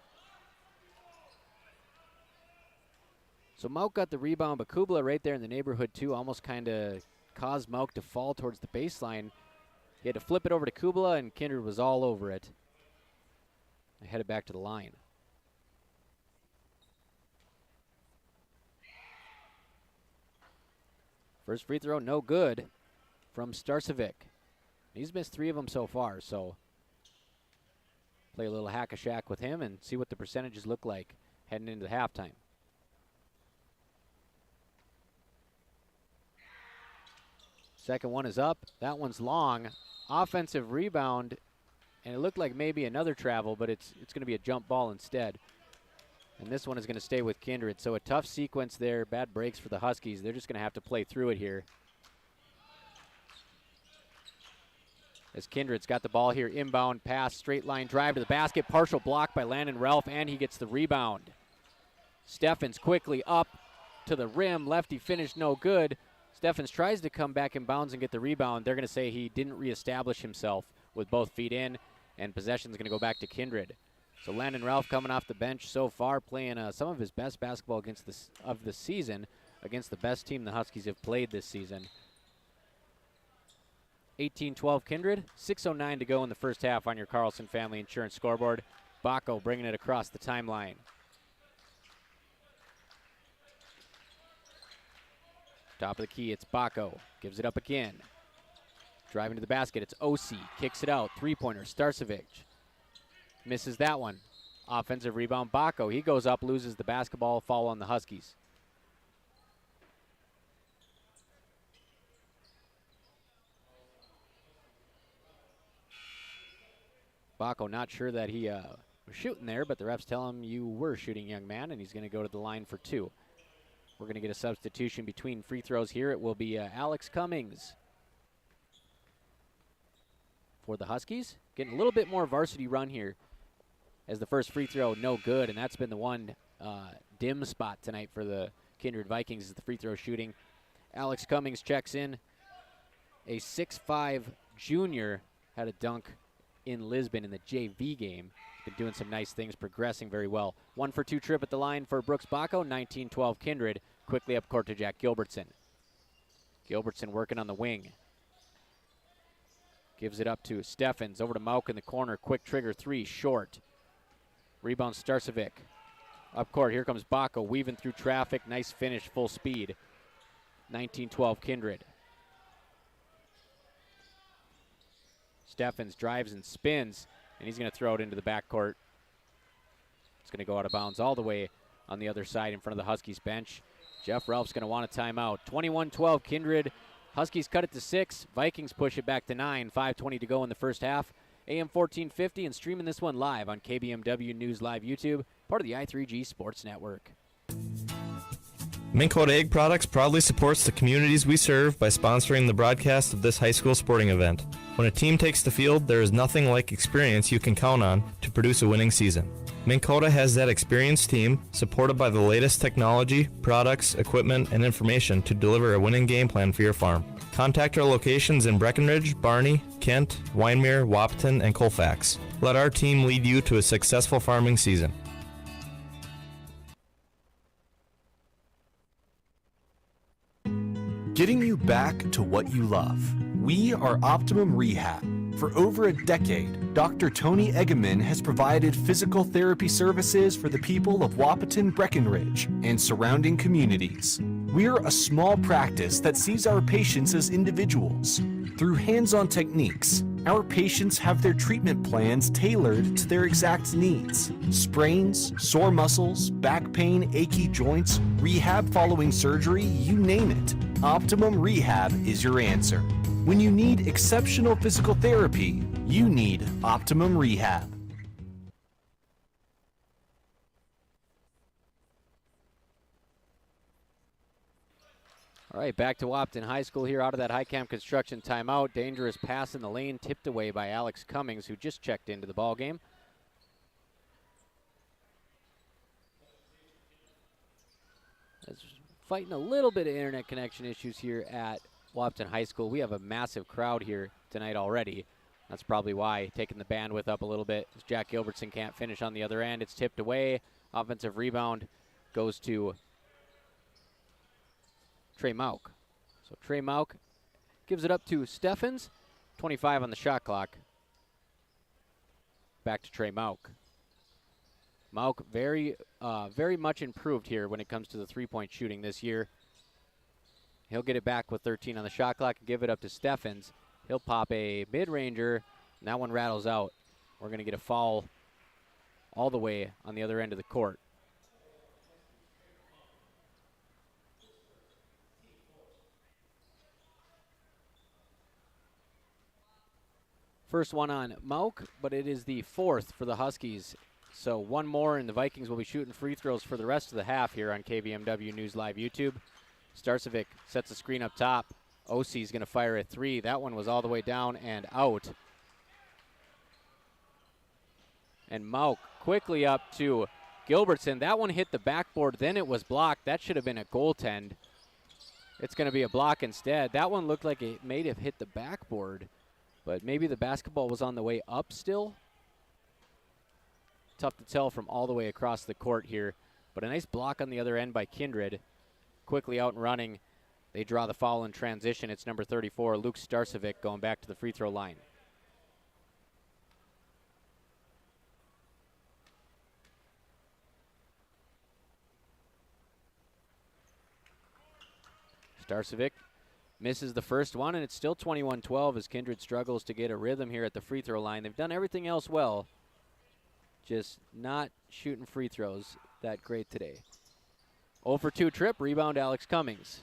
So Mauk got the rebound, but Kubala right there in the neighborhood too almost kind of caused Mauk to fall towards the baseline. He had to flip it over to Kubala, and Kindred was all over it. I headed back to the line. First free throw, no good from Starcevic. He's missed 3 of them so far, so play a little hack-a-shack with him and see what the percentages look like heading into halftime. Second one is up. That one's long. Offensive rebound, and it looked like maybe another travel, but it's going to be a jump ball instead. And this one is going to stay with Kindred. So a tough sequence there. Bad breaks for the Huskies. They're just going to have to play through it here. As Kindred's got the ball here, inbound pass, straight line drive to the basket, partial block by Landon Ralph, and he gets the rebound. Steffens quickly up to the rim. Lefty finish, no good. Steffens tries to come back in bounds and get the rebound. They're going to say he didn't reestablish himself with both feet in, and possession's going to go back to Kindred. So Landon Ralph coming off the bench so far, playing some of his best basketball against of the season against the best team the Huskies have played this season. 18-12 Kindred, 6:09 to go in the first half on your Carlson Family Insurance scoreboard. Baco bringing it across the timeline. Top of the key, it's Baco. Gives it up again. Driving to the basket, it's Osi. Kicks it out, three-pointer, Starcevic. Misses that one. Offensive rebound, Baco. He goes up, loses the basketball, foul on the Huskies. Baco not sure that he was shooting there, but the refs tell him you were shooting, young man, and he's going to go to the line for 2. We're going to get a substitution between free throws here. It will be Alex Cummings for the Huskies. Getting a little bit more varsity run here as the first free throw, no good, and that's been the one dim spot tonight for the Kindred Vikings is the free throw shooting. Alex Cummings checks in. A 6'5" junior had a dunk in Lisbon in the JV game. Been doing some nice things, progressing very well. 1 for 2 trip at the line for Brooks Baco, 19-12 Kindred. Quickly up court to Jack Gilbertson. Gilbertson working on the wing. Gives it up to Steffens, over to Mauk in the corner. Quick trigger 3, short. Rebound Starcevic. Up court, here comes Baco, weaving through traffic. Nice finish, full speed. 19-12 Kindred. Steffens drives and spins, and he's going to throw it into the backcourt. It's going to go out of bounds all the way on the other side in front of the Huskies bench. Jeff Ralph's going to want a timeout. 21-12 Kindred. Huskies cut it to 6. Vikings push it back to 9. 5:20 to go in the first half. AM 1450 and streaming this one live on KBMW News Live YouTube, part of the i3G Sports Network. Minn Kota Egg Products proudly supports the communities we serve by sponsoring the broadcast of this high school sporting event. When a team takes the field, there is nothing like experience you can count on to produce a winning season. Minn Kota has that experienced team, supported by the latest technology, products, equipment, and information to deliver a winning game plan for your farm. Contact our locations in Breckenridge, Barney, Kent, Wyndmere, Wahpeton, and Colfax. Let our team lead you to a successful farming season. Getting you back to what you love. We are Optimum Rehab. For over a decade, Dr. Tony Egeman has provided physical therapy services for the people of Wahpeton, Breckenridge, and surrounding communities. We're a small practice that sees our patients as individuals. Through hands-on techniques, our patients have their treatment plans tailored to their exact needs. Sprains, sore muscles, back pain, achy joints, rehab following surgery, you name it. Optimum Rehab is your answer. When you need exceptional physical therapy, you need Optimum Rehab. All right, back to Wahpeton High School here out of that high camp construction timeout. Dangerous pass in the lane, tipped away by Alex Cummings, who just checked into the ball game. Fighting a little bit of internet connection issues here at Wahpeton High School. We have a massive crowd here tonight already. That's probably why, taking the bandwidth up a little bit. As Jack Gilbertson can't finish on the other end. It's tipped away. Offensive rebound goes to Trey Mauk. So Trey Mauk gives it up to Steffens. 25 on the shot clock. Back to Trey Mauk. Mauk very much improved here when it comes to the three-point shooting this year. He'll get it back with 13 on the shot clock and give it up to Steffens. He'll pop a mid-ranger, and that one rattles out. We're going to get a foul all the way on the other end of the court. First one on Mauk, but it is the fourth for the Huskies. So one more, and the Vikings will be shooting free throws for the rest of the half here on KVMW News Live YouTube. Starcevic sets the screen up top. OC is going to fire at three. That one was all the way down and out. And Mauk quickly up to Gilbertson. That one hit the backboard, then it was blocked. That should have been a goaltend. It's going to be a block instead. That one looked like it may have hit the backboard, but maybe the basketball was on the way up still. Tough to tell from all the way across the court here, but a nice block on the other end by Kindred. Quickly out and running. They draw the foul in transition. It's number 34, Luke Starcevic, going back to the free throw line. Starcevic misses the first one, and it's still 21-12 as Kindred struggles to get a rhythm here at the free throw line. They've done everything else well, just not shooting free throws that great today. 0 for 2 trip, rebound Alex Cummings.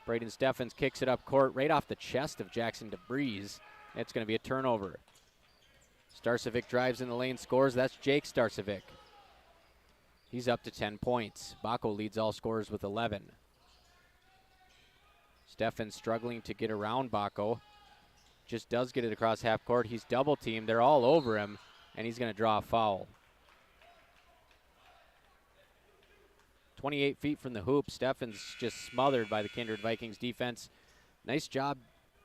Braden Steffens kicks it up court right off the chest of Jackson DeBreeze. It's going to be a turnover. Starcevic drives in the lane, scores. That's Jake Starcevic. He's up to 10 points. Bako leads all scorers with 11. Steffens struggling to get around Bako. Just does get it across half court. He's double teamed. They're all over him, and he's going to draw a foul. 28 feet from the hoop. Steffens just smothered by the Kindred Vikings defense. Nice job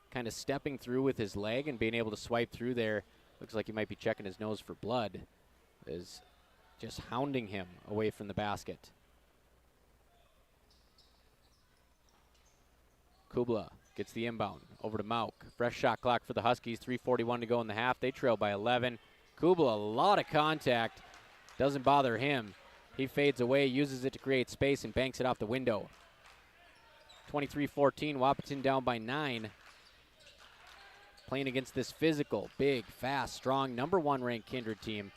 kind of stepping through with his leg and being able to swipe through there. Looks like he might be checking his nose for blood. Is just hounding him away from the basket. Kubla gets the inbound over to Mauk. Fresh shot clock for the Huskies. 3:41 to go in the half. They trail by 11. Kubla, a lot of contact. Doesn't bother him. He fades away, uses it to create space, and banks it off the window. 23-14, Wahpeton down by 9. Playing against this physical, big, fast, strong, number 1 ranked Kindred team.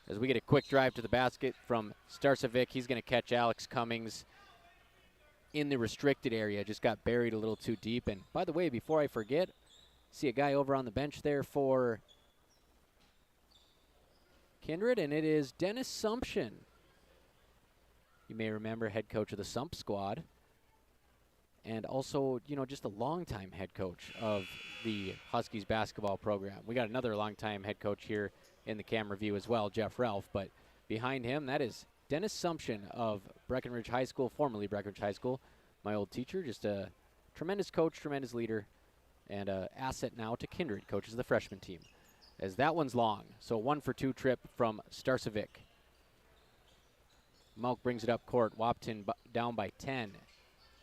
As we get a quick drive to the basket from Starcevic, he's going to catch Alex Cummings in the restricted area. Just got buried a little too deep. And by the way, before I forget, see a guy over on the bench there for Kindred, and it is Dennis Sumption. You may remember, head coach of the Sump squad, and also, you know, just a longtime head coach of the Huskies basketball program. We got another longtime head coach here in the camera view as well, Jeff Ralph. But behind him, that is Dennis Sumption of Breckenridge High School, formerly Breckenridge High School, my old teacher, just a tremendous coach, tremendous leader, and an asset now to Kindred, coaches the freshman team. As that one's long, so 1-for-2 trip from Starcevic. Malk brings it up court. Wahpeton down by 10.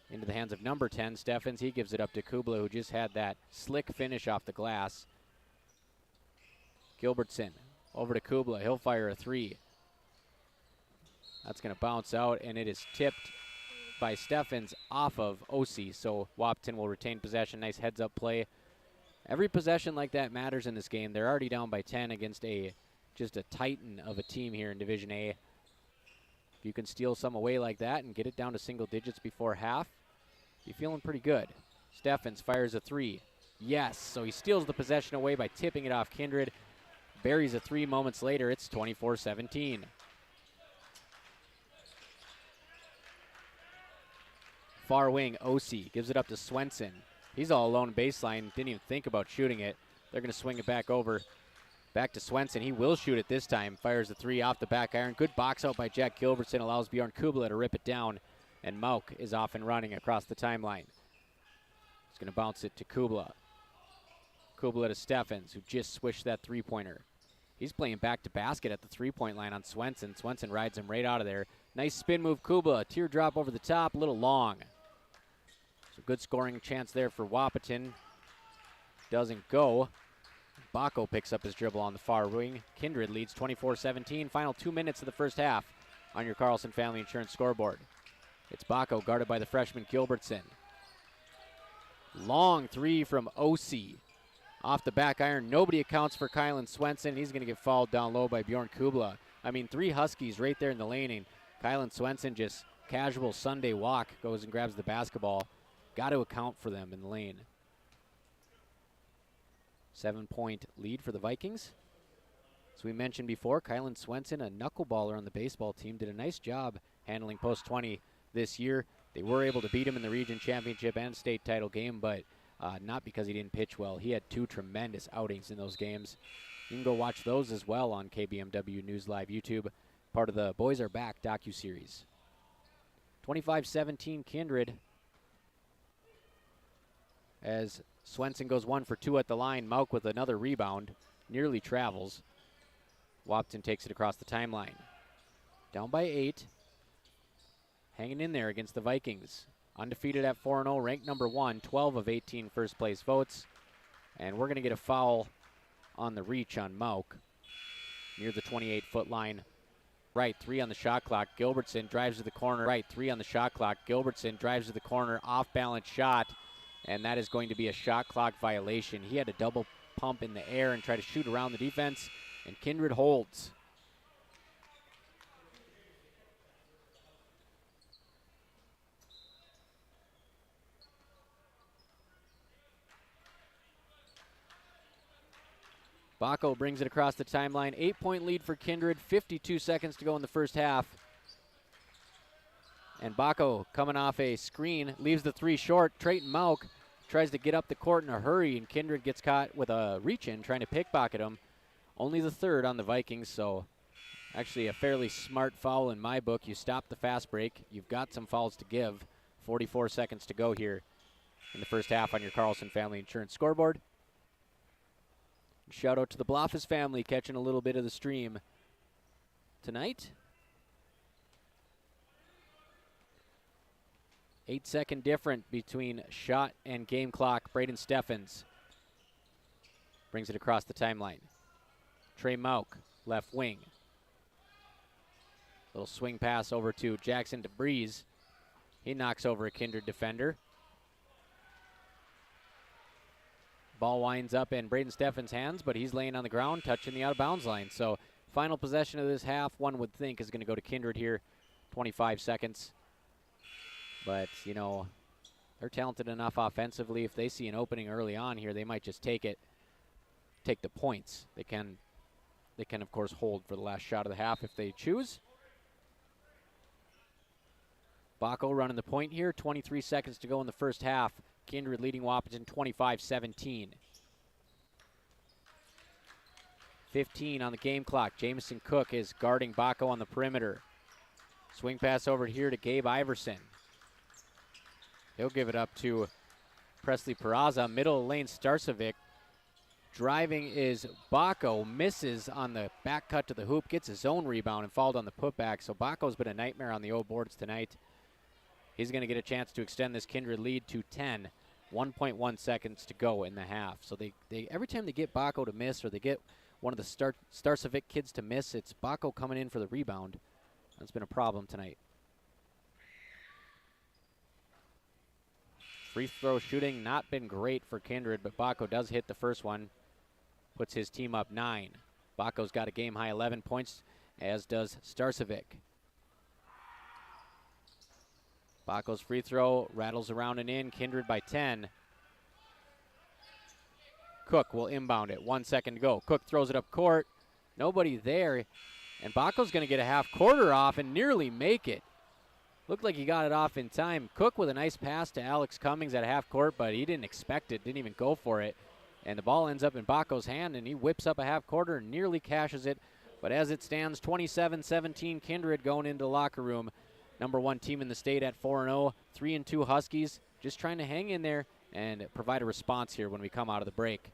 Into the hands of number 10, Steffens. He gives it up to Kubla, who just had that slick finish off the glass. Gilbertson over to Kubla. He'll fire a 3. That's going to bounce out, and it is tipped by Steffens off of Osi, so Wahpeton will retain possession. Nice heads-up play. Every possession like that matters in this game. They're already down by 10 against just a titan of a team here in Division A. If you can steal some away like that and get it down to single digits before half, you're feeling pretty good. Steffens fires a 3. Yes, so he steals the possession away by tipping it off Kindred. Buries a 3 moments later. It's 24-17. Far wing, Osi gives it up to Swenson. He's all alone baseline, didn't even think about shooting it. They're going to swing it back over. Back to Swenson. He will shoot it this time. Fires the 3 off the back iron. Good box out by Jack Gilbertson. Allows Bjorn Kubla to rip it down. And Mauk is off and running across the timeline. He's going to bounce it to Kubla. Kubla to Steffens, who just swished that 3-pointer. He's playing back to basket at the 3-point line on Swenson. Swenson rides him right out of there. Nice spin move, Kubla. Teardrop over the top, a little long. So good scoring chance there for Wahpeton. Doesn't go. Bacco picks up his dribble on the far wing. Kindred leads 24-17. Final 2 minutes of the first half on your Carlson Family Insurance scoreboard. It's Bacco guarded by the freshman Gilbertson. Long 3 from Osi. Off the back iron. Nobody accounts for Kylan Swenson. He's going to get fouled down low by Bjorn Kubla. I mean, 3 Huskies right there in the lane. And Kylan Swenson, just casual Sunday walk, goes and grabs the basketball. Got to account for them in the lane. 7-point lead for the Vikings. As we mentioned before, Kylan Swenson, a knuckleballer on the baseball team, did a nice job handling post 20 this year. They were able to beat him in the region championship and state title game, but not because he didn't pitch well. He had 2 tremendous outings in those games. You can go watch those as well on KBMW News Live YouTube, part of the Boys Are Back docuseries. 25-17 Kindred. As Swenson goes 1 for 2 at the line. Mauk with another rebound. Nearly travels. Wahpeton takes it across the timeline. Down by 8. Hanging in there against the Vikings. Undefeated at 4-0, ranked number 1, 12 of 18 first place votes. And we're going to get a foul on the reach on Mauk. Near the 28-foot line. Right, 3 on the shot clock. Gilbertson drives to the corner. Right, 3 on the shot clock. Gilbertson drives to the corner. Off-balance shot. And that is going to be a shot clock violation. He had to double pump in the air and try to shoot around the defense, and Kindred holds. Bacco brings it across the timeline. 8-point lead for Kindred. 52 seconds to go in the first half. And Bacco coming off a screen, leaves the 3 short. Trayton Mauk tries to get up the court in a hurry, and Kindred gets caught with a reach-in trying to pickpocket him. Only the 3rd on the Vikings, so actually a fairly smart foul in my book. You stop the fast break. You've got some fouls to give. 44 seconds to go here in the first half on your Carlson Family Insurance scoreboard. Shout out to the Blofis family catching a little bit of the stream tonight. 8-second difference between shot and game clock. Braden Steffens brings it across the timeline. Trey Mauk, left wing. Little swing pass over to Jackson DeBreeze. He knocks over a Kindred defender. Ball winds up in Braden Steffens' hands, but he's laying on the ground, touching the out-of-bounds line. So final possession of this half, one would think, is going to go to Kindred here. 25 seconds. But, you know, they're talented enough offensively. If they see an opening early on here, they might just take the points. They can, of course, hold for the last shot of the half if they choose. Bacco running the point here. 23 seconds to go in the first half. Kindred leading Wahpeton 25-17. 15 on the game clock. Jamison Cook is guarding Bacco on the perimeter. Swing pass over here to Gabe Iverson. He'll give it up to Presley Peraza. Middle lane, Starcevic. Driving is Bacco. Misses on the back cut to the hoop. Gets his own rebound and fouled on the putback. So Bacco's been a nightmare on the old boards tonight. He's going to get a chance to extend this Kindred lead to 10. 1.1 seconds to go in the half. So they every time they get Bacco to miss or they get one of the Starcevic kids to miss, it's Bacco coming in for the rebound. That's been a problem tonight. Free throw shooting not been great for Kindred, but Bacco does hit the first one. Puts his team up 9. Bacco's got a game-high 11 points, as does Starcevic. Bacco's free throw rattles around and in. Kindred by 10. Cook will inbound it. 1 second to go. Cook throws it up court. Nobody there. And Bacco's going to get a half quarter off and nearly make it. Looked like he got it off in time. Cook with a nice pass to Alex Cummings at half court, but he didn't expect it, didn't even go for it. And the ball ends up in Bacco's hand, and he whips up a half quarter and nearly cashes it. But as it stands, 27-17 Kindred going into the locker room. Number 1 team in the state at 4-0. 3-2 Huskies, just trying to hang in there and provide a response here when we come out of the break.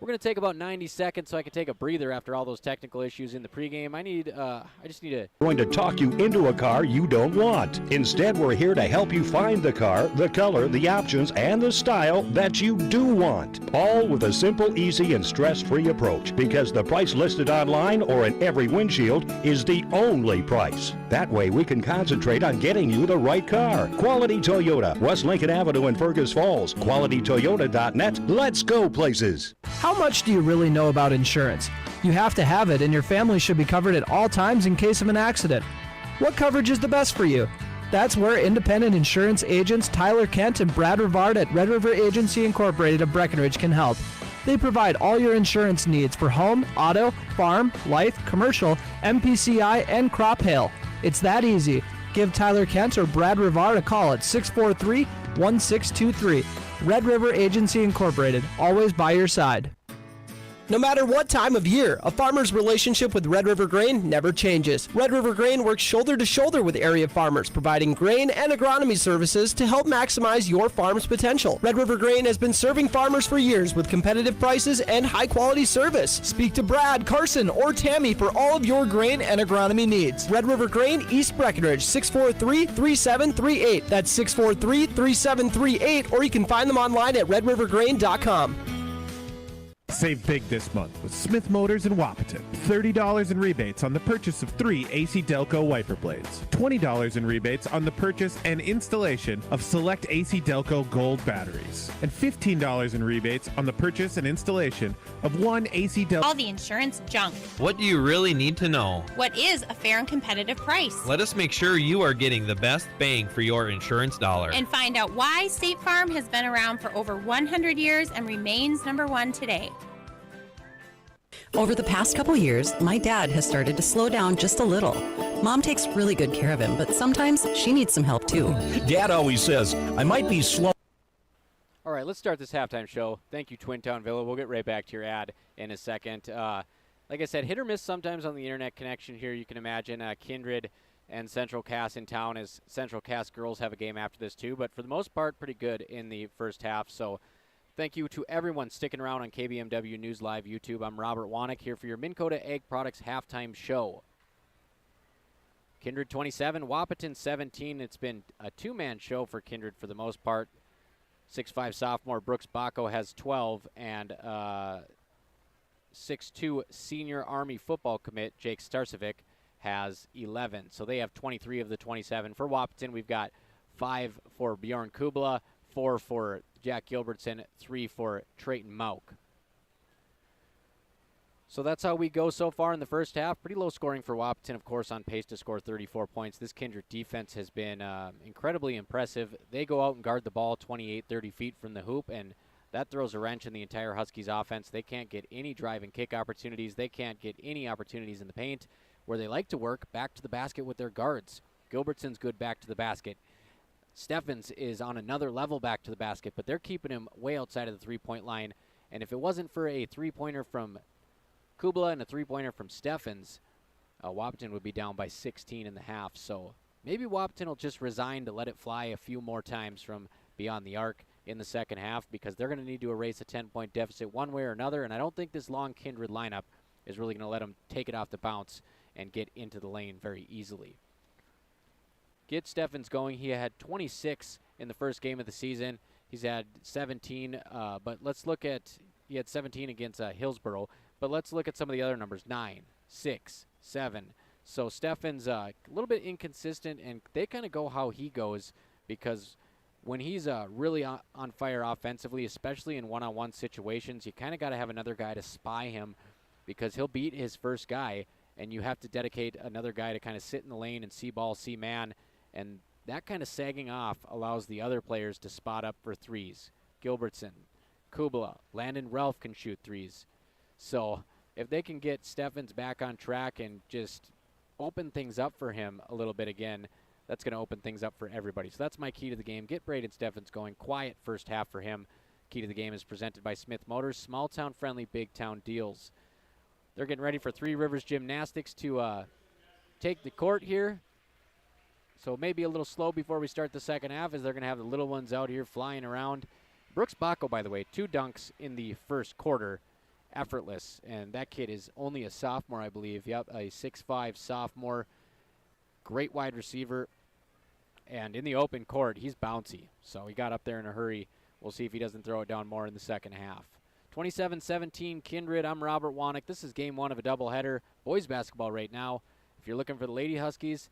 We're going to take about 90 seconds so I can take a breather after all those technical issues in the pregame. I just need to... Going to talk you into a car you don't want. Instead, we're here to help you find the car, the color, the options, and the style that you do want. All with a simple, easy, and stress-free approach, because the price listed online or in every windshield is the only price. That way, we can concentrate on getting you the right car. Quality Toyota, West Lincoln Avenue in Fergus Falls. QualityToyota.net. Let's go places. How much do you really know about insurance? You have to have it, and your family should be covered at all times in case of an accident. What coverage is the best for you? That's where independent insurance agents Tyler Kent and Brad Rivard at Red River Agency Incorporated of Breckenridge can help. They provide all your insurance needs for home, auto, farm, life, commercial, MPCI, and crop hail. It's that easy. Give Tyler Kent or Brad Rivard a call at 643-1623. Red River Agency Incorporated, always by your side. No matter what time of year, a farmer's relationship with Red River Grain never changes. Red River Grain works shoulder to shoulder with area farmers, providing grain and agronomy services to help maximize your farm's potential. Red River Grain has been serving farmers for years with competitive prices and high-quality service. Speak to Brad, Carson, or Tammy for all of your grain and agronomy needs. Red River Grain, East Breckenridge, 643-3738. That's 643-3738, or you can find them online at redrivergrain.com. Save big this month with Smith Motors in Wahpeton. $30 in rebates on the purchase of 3 AC Delco wiper blades. $20 in rebates on the purchase and installation of select AC Delco gold batteries. And $15 in rebates on the purchase and installation of 1 AC Delco... All the insurance junk. What do you really need to know? What is a fair and competitive price? Let us make sure you are getting the best bang for your insurance dollar. And find out why State Farm has been around for over 100 years and remains number 1 today. Over the past couple years, my dad has started to slow down just a little. Mom takes really good care of him, but sometimes she needs some help too. Dad always says, I might be slow. All right, let's start this halftime show. Thank you, Twin Town Villa. We'll get right back to your ad in a second. Like I said, hit or miss sometimes on the internet connection here. You can imagine Kindred and Central Cass in town, as Central Cass girls have a game after this too, but for the most part, pretty good in the first half. So thank you to everyone sticking around on KBMW News Live YouTube. I'm Robert Wanick here for your Minn Kota Ag Products halftime show. Kindred 27, Wahpeton 17. It's been a two-man show for Kindred for the most part. 6'5" sophomore Brooks Bacco has 12, and 6'2" senior Army football commit Jake Starcevic has 11. So they have 23 of the 27. For Wahpeton, we've got 5 for Bjorn Kubla, 4 for Jack Gilbertson, 3 for Trayton Mauk. So that's how we go so far in the first half. Pretty low scoring for Wahpeton, of course, on pace to score 34 points. This Kindred defense has been incredibly impressive. They go out and guard the ball 28, 30 feet from the hoop, and that throws a wrench in the entire Huskies offense. They can't get any drive and kick opportunities. They can't get any opportunities in the paint where they like to work back to the basket with their guards. Gilbertson's good back to the basket. Steffens is on another level back to the basket, but they're keeping him way outside of the three-point line. And if it wasn't for a three-pointer from Kubla and a three-pointer from Steffens, Wahpeton would be down by 16 in the half. So maybe Wahpeton will just resign to let it fly a few more times from beyond the arc in the second half, because they're going to need to erase a 10-point deficit one way or another, and I don't think this long Kindred lineup is really going to let them take it off the bounce and get into the lane very easily. Get Steffens going. He had 26 in the first game of the season. He's had 17, but let's look at, he had 17 against Hillsborough, but let's look at some of the other numbers, 9, 6, 7. So Steffens a little bit inconsistent, and they kind of go how he goes, because when he's really on fire offensively, especially in one-on-one situations, you kind of got to have another guy to spy him, because he'll beat his first guy, and you have to dedicate another guy to kind of sit in the lane and see ball, see man, and that kind of sagging off allows the other players to spot up for threes. Gilbertson, Kubla, Landon Ralph can shoot threes. So if they can get Steffens back on track and just open things up for him a little bit again, that's going to open things up for everybody. So that's my key to the game. Get Braden Steffens going. Quiet first half for him. Key to the game is presented by Smith Motors. Small town friendly, big town deals. They're getting ready for Three Rivers Gymnastics to take the court here. So maybe a little slow before we start the second half, as they're going to have the little ones out here flying around. Brooks Bacco, by the way, 2 dunks in the first quarter. Effortless. And that kid is only a sophomore, I believe. Yep, a 6'5" sophomore. Great wide receiver. And in the open court, he's bouncy. So he got up there in a hurry. We'll see if he doesn't throw it down more in the second half. 27-17 Kindred. I'm Robert Wanek. This is game 1 of a doubleheader. Boys basketball right now. If you're looking for the Lady Huskies,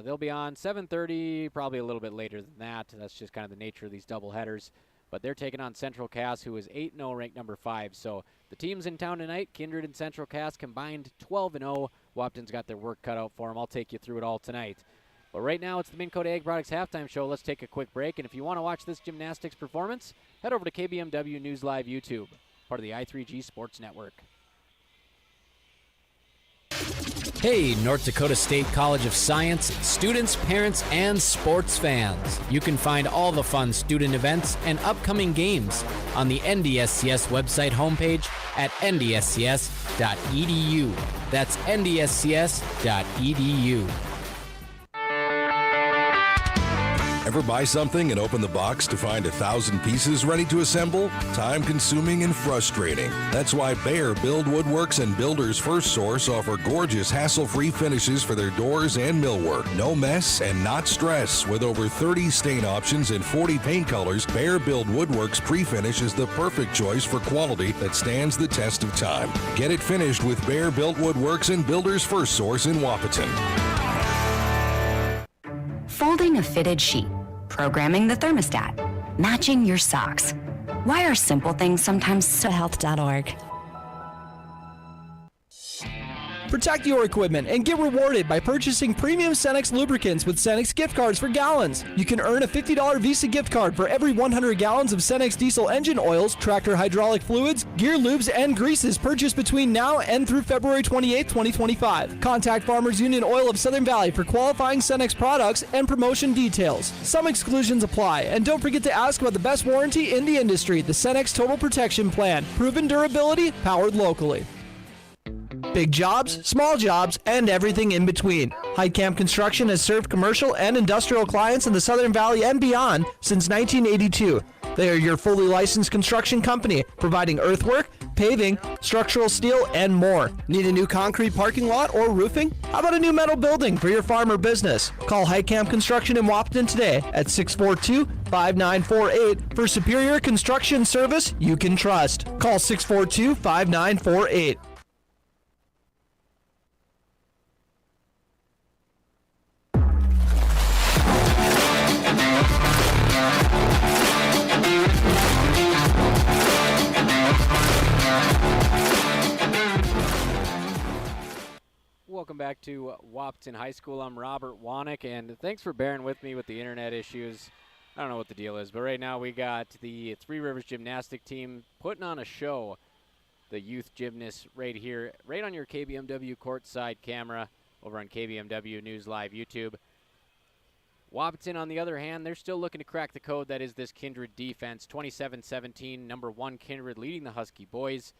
they'll be on 7:30, probably a little bit later than that. That's just kind of the nature of these doubleheaders. But they're taking on Central Cass, who is 8-0, ranked number 5. So the teams in town tonight, Kindred and Central Cass, combined 12-0. Wahpeton's got their work cut out for them. I'll take you through it all tonight. But right now, it's the Minn Kota Ag Products halftime show. Let's take a quick break. And if you want to watch this gymnastics performance, head over to KBMW News Live YouTube, part of the i3G Sports Network. Hey, North Dakota State College of Science, students, parents, and sports fans. You can find all the fun student events and upcoming games on the NDSCS website homepage at ndscs.edu. That's ndscs.edu. Ever buy something and open the box to find 1,000 pieces ready to assemble? Time-consuming and frustrating. That's why Bear Build Woodworks and Builders First Source offer gorgeous, hassle-free finishes for their doors and millwork. No mess and not stress. With over 30 stain options and 40 paint colors, Bear Build Woodworks pre-finish is the perfect choice for quality that stands the test of time. Get it finished with Bear Built Woodworks and Builders First Source in Wahpeton. Folding a fitted sheet, programming the thermostat, matching your socks. Why are simple things sometimes so health.org? Protect your equipment and get rewarded by purchasing premium Cenex lubricants with Cenex gift cards for gallons. You can earn a $50 Visa gift card for every 100 gallons of Cenex diesel engine oils, tractor hydraulic fluids, gear lubes, and greases purchased between now and through February 28, 2025. Contact Farmers Union Oil of Southern Valley for qualifying Cenex products and promotion details. Some exclusions apply, and don't forget to ask about the best warranty in the industry, the Cenex Total Protection Plan. Proven durability, powered locally. Big jobs, small jobs, and everything in between. Heitkamp Construction has served commercial and industrial clients in the Southern Valley and beyond since 1982. They are your fully licensed construction company, providing earthwork, paving, structural steel, and more. Need a new concrete parking lot or roofing? How about a new metal building for your farm or business? Call Heitkamp Construction in Wahpeton today at 642-5948 for superior construction service you can trust. Call 642-5948. Welcome back to Wahpeton High School. I'm Robert Wanek, and thanks for bearing with me with the internet issues. I don't know what the deal is, but right now we got the Three Rivers Gymnastic team putting on a show. The youth gymnasts right here, right on your KBMW courtside camera over on KBMW News Live YouTube. Wahpeton, on the other hand, they're still looking to crack the code that is this Kindred defense. 27-17, number 1 Kindred leading the Husky boys.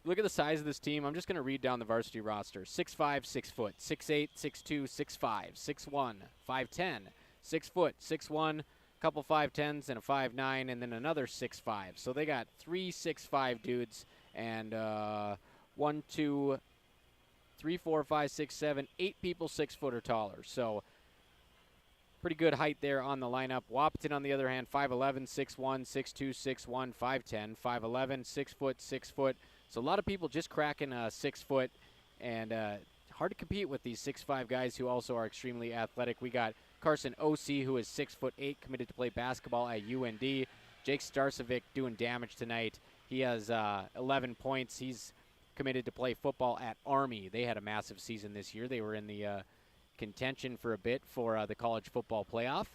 look at the size of this team. I'm just going to read down the varsity roster. 6'5", 6 foot, 6'8", 6'2", 6'5", 6'1", 5'10", 6 foot, 6'1", couple 5'10s and a 5'9", and then another 6'5". So they got 3 6'5" dudes, and 1, 2, 3, 4, 5, 6, 7, 8 people 6 foot or taller. So pretty good height there on the lineup. Wahpeton, on the other hand, 5'11", 6'1", 6'2", 6'1", 5'10", 5'11", 6 foot, 6 foot. So a lot of people just cracking 6 foot, and hard to compete with these 6'5" guys who also are extremely athletic. We got Carson O.C., who is 6'8", committed to play basketball at UND. Jake Starcevic doing damage tonight. He has 11 points. He's committed to play football at Army. They had a massive season this year. They were in the contention for a bit for the college football playoff.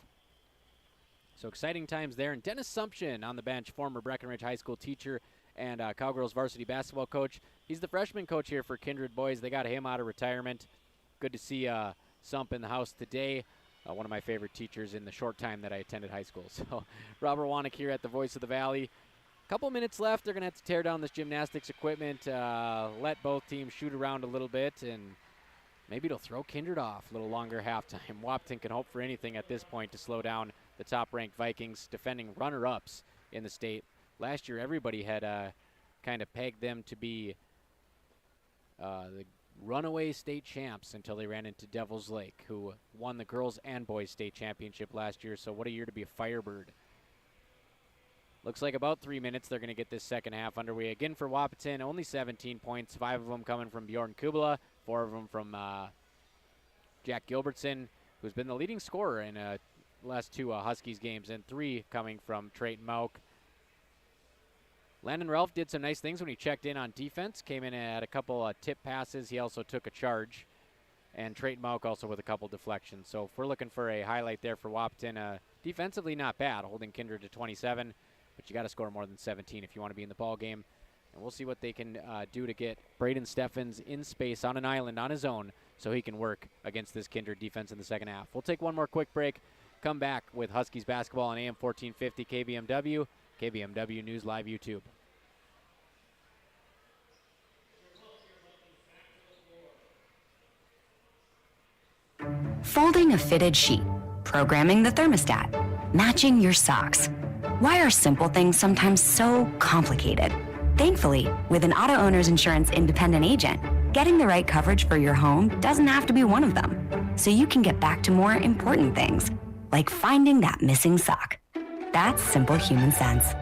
So exciting times there. And Dennis Sumption on the bench, former Breckenridge High School teacher and Cowgirls varsity basketball coach. He's the freshman coach here for Kindred Boys. They got him out of retirement. Good to see Sump in the house today. One of my favorite teachers in the short time that I attended high school. So Robert Wanek here at the Voice of the Valley. Couple minutes left. They're going to have to tear down this gymnastics equipment, let both teams shoot around a little bit, and maybe it'll throw Kindred off a little longer halftime. Wahpeton can hope for anything at this point to slow down the top-ranked Vikings, defending runner-ups in the state. Last year, everybody had kind of pegged them to be the runaway state champs until they ran into Devil's Lake, who won the girls and boys state championship last year. So what a year to be a Firebird. Looks like about 3 minutes they're going to get this second half underway. Again for Wahpeton, only 17 points, 5 of them coming from Bjorn Kubala, 4 of them from Jack Gilbertson, who's been the leading scorer in the last 2 Huskies games, and 3 coming from Trayton Mauk. Landon Ralph did some nice things when he checked in on defense, came in at a couple tip passes. He also took a charge. And Trayton Mauk also with a couple deflections. So if we're looking for a highlight there for Wahpeton, defensively not bad, holding Kindred to 27. But you got to score more than 17 if you want to be in the ball game. And we'll see what they can do to get Braden Steffens in space on an island on his own so he can work against this Kindred defense in the second half. We'll take one more quick break, come back with Huskies basketball on AM 1450 KBMW, KBMW News Live YouTube. Folding a fitted sheet, programming the thermostat, matching your socks. Why are simple things sometimes so complicated? Thankfully, with an auto owner's insurance independent agent, getting the right coverage for your home doesn't have to be one of them. So you can get back to more important things, like finding that missing sock. That's simple human sense.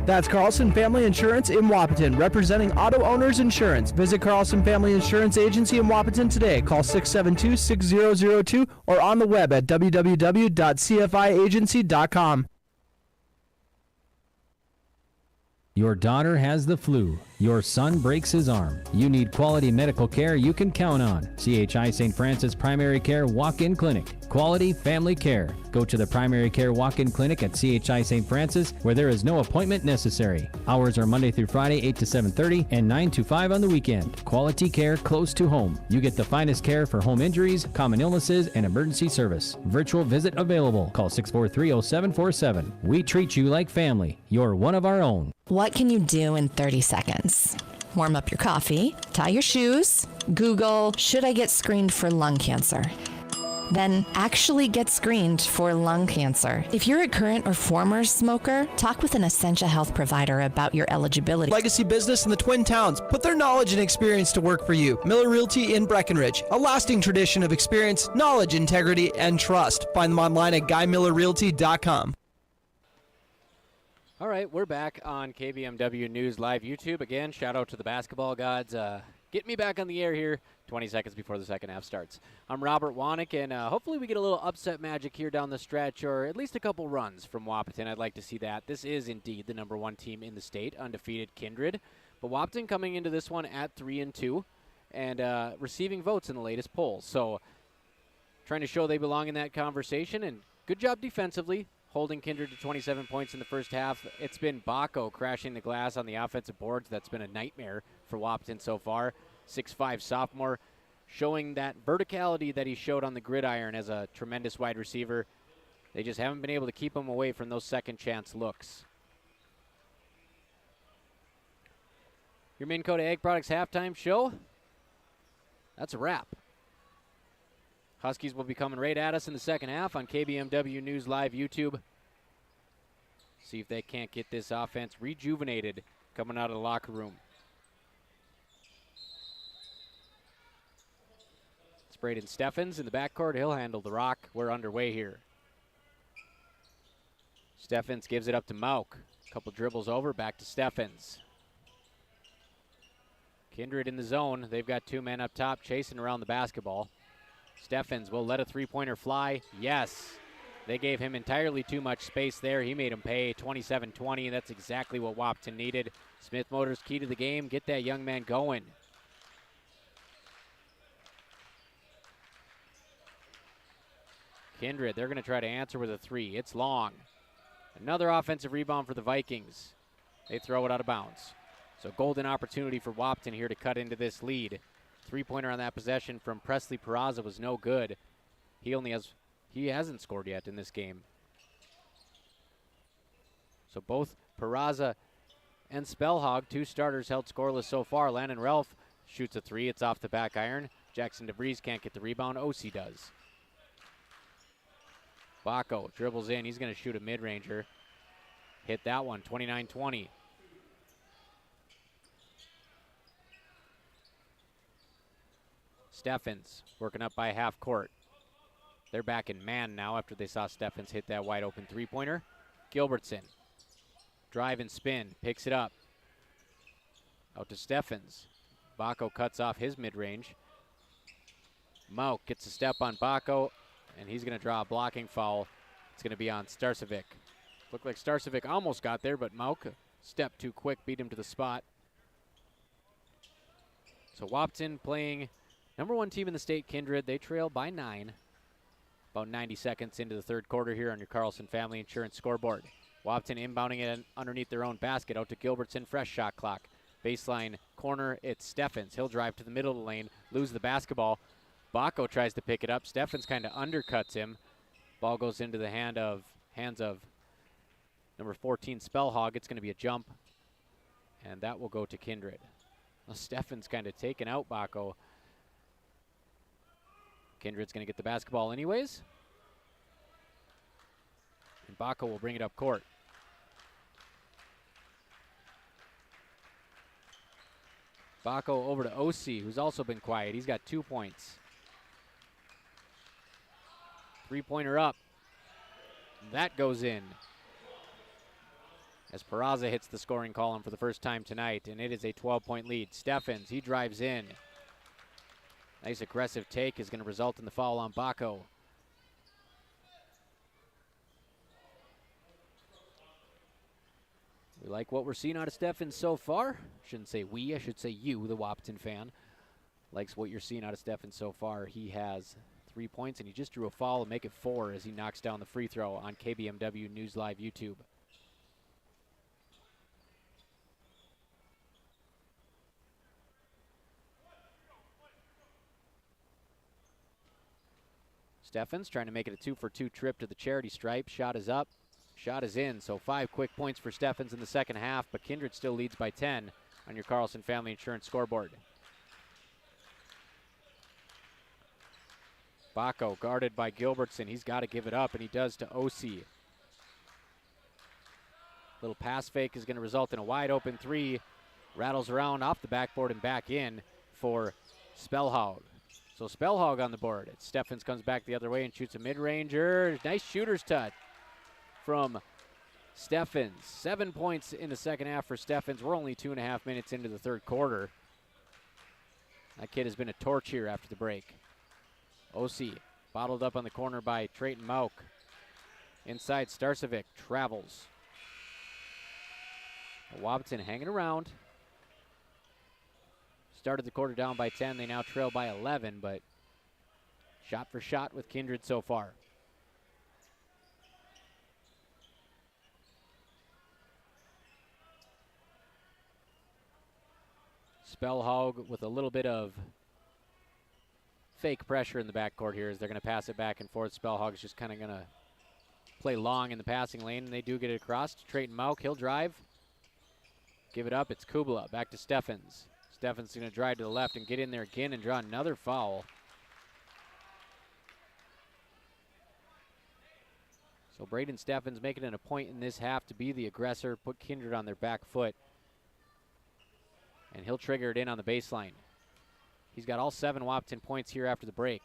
That's Carlson Family Insurance in Wahpeton, representing auto owners insurance. Visit Carlson Family Insurance Agency in Wahpeton today. Call 672-6002 or on the web at www.cfiagency.com. Your daughter has the flu. Your son breaks his arm. You need quality medical care you can count on. CHI St. Francis Primary Care Walk-In Clinic. Quality family care. Go to the Primary Care Walk-In Clinic at CHI St. Francis, where there is no appointment necessary. Hours are Monday through Friday, 8 to 7:30 and 9 to 5 on the weekend. Quality care close to home. You get the finest care for home injuries, common illnesses, and emergency service. Virtual visit available. Call 643-0747. We treat you like family. You're one of our own. What can you do in 30 seconds? Warm up your coffee, tie your shoes, Google, should I get screened for lung cancer? Then actually get screened for lung cancer. If you're a current or former smoker, talk with an Essentia Health provider about your eligibility. Legacy Business in the Twin Towns. Put their knowledge and experience to work for you. Miller Realty in Breckenridge. A lasting tradition of experience, knowledge, integrity, and trust. Find them online at GuyMillerRealty.com. All right, we're back on KBMW News Live YouTube. Again, shout out to the basketball gods. Get me back on the air here 20 seconds before the second half starts. I'm Robert Wanek, and hopefully we get a little upset magic here down the stretch, or at least a couple runs from Wahpeton. I'd like to see that. This is indeed the number 1 team in the state, undefeated Kindred. But Wahpeton coming into this one at 3-2 and receiving votes in the latest polls. So trying to show they belong in that conversation, and good job defensively, holding Kindred to 27 points in the first half. It's been Baco crashing the glass on the offensive boards. That's been a nightmare for Wahpeton so far. 6'5" sophomore, showing that verticality that he showed on the gridiron as a tremendous wide receiver. They just haven't been able to keep him away from those second chance looks. your Minn Kota Ag Products halftime show. That's a wrap. Huskies will be coming right at us in the second half on KBMW News Live YouTube. See if they can't get this offense rejuvenated coming out of the locker room. It's Braden Steffens in the backcourt. He'll handle the rock. We're underway here. Steffens gives it up to Mauk. Couple dribbles over, back to Steffens. Kindred in the zone. They've got 2 men up top chasing around the basketball. Steffens will let a three-pointer fly. Yes. They gave him entirely too much space there. He made him pay 27-20. That's exactly what Wahpeton needed. Smith Motors key to the game. Get that young man going. Kindred, they're going to try to answer with a 3. It's long. Another offensive rebound for the Vikings. They throw it out of bounds. So golden opportunity for Wahpeton here to cut into this lead. Three-pointer on that possession from Presley Peraza was no good. He hasn't scored yet in this game. So both Peraza and Spellhog, 2 starters, held scoreless so far. Landon Ralph shoots a 3. It's off the back iron. Jackson DeVries can't get the rebound. Osi does. Bacco dribbles in. He's going to shoot a mid-ranger. Hit that one, 29-20. Steffens working up by half court. They're back in man now after they saw Steffens hit that wide open three-pointer. Gilbertson, drive and spin, picks it up. Out to Steffens. Bacco cuts off his mid-range. Mauk gets a step on Bacco, and he's going to draw a blocking foul. It's going to be on Starcevic. Looked like Starcevic almost got there, but Mauk, step too quick, beat him to the spot. So Wahpeton playing number 1 team in the state, Kindred. They trail by 9. About 90 seconds into the third quarter here on your Carlson Family Insurance scoreboard. Wahpeton inbounding it underneath their own basket. Out to Gilbertson, fresh shot clock. Baseline corner, it's Steffens. He'll drive to the middle of the lane, lose the basketball. Bacco tries to pick it up. Steffens kind of undercuts him. Ball goes into the hands of number 14, Spellhog. It's going to be a jump, and that will go to Kindred. Well, Steffens kind of taken out Bacco. Kindred's going to get the basketball anyways. And Bacco will bring it up court. Bacco over to Osi, who's also been quiet. He's got 2 points. Three-pointer up. That goes in. As Peraza hits the scoring column for the first time tonight, and it is a 12-point lead. Steffens, he drives in. Nice aggressive take is going to result in the foul on Bacco. We like what we're seeing out of Steffens so far. Shouldn't say we, I should say you, the Wahpeton fan. Likes what you're seeing out of Steffens so far. He has 3 points, and he just drew a foul and make it 4 as he knocks down the free throw on KBMW News Live YouTube. Steffens trying to make it a 2-for-2 trip to the charity stripe. Shot is up. Shot is in. So 5 quick points for Steffens in the second half, but Kindred still leads by 10 on your Carlson Family Insurance scoreboard. Bacco guarded by Gilbertson. He's got to give it up, and he does to Osi. Little pass fake is going to result in a wide open 3. Rattles around off the backboard and back in for Spellhog. So Spellhog on the board. Steffens comes back the other way and shoots a mid-ranger. Nice shooter's touch from Steffens. 7 points in the second half for Steffens. We're only 2.5 minutes into the third quarter. That kid has been a torch here after the break. Osi bottled up on the corner by Trayton Mauk. Inside, Starcevic travels. Wahpeton hanging around. Started the quarter down by 10. They now trail by 11, but shot for shot with Kindred so far. Spellhog with a little bit of fake pressure in the backcourt here as they're going to pass it back and forth. Spellhog is just kind of going to play long in the passing lane, and they do get it across to Trayton Mauk. He'll drive. give it up. It's Kubla. Back to Steffens. Steffens going to drive to the left and get in there again and draw another foul. So Braden Steffens making it a point in this half to be the aggressor, put Kindred on their back foot. And he'll trigger it in on the baseline. He's got all 7 Wahpeton points here after the break.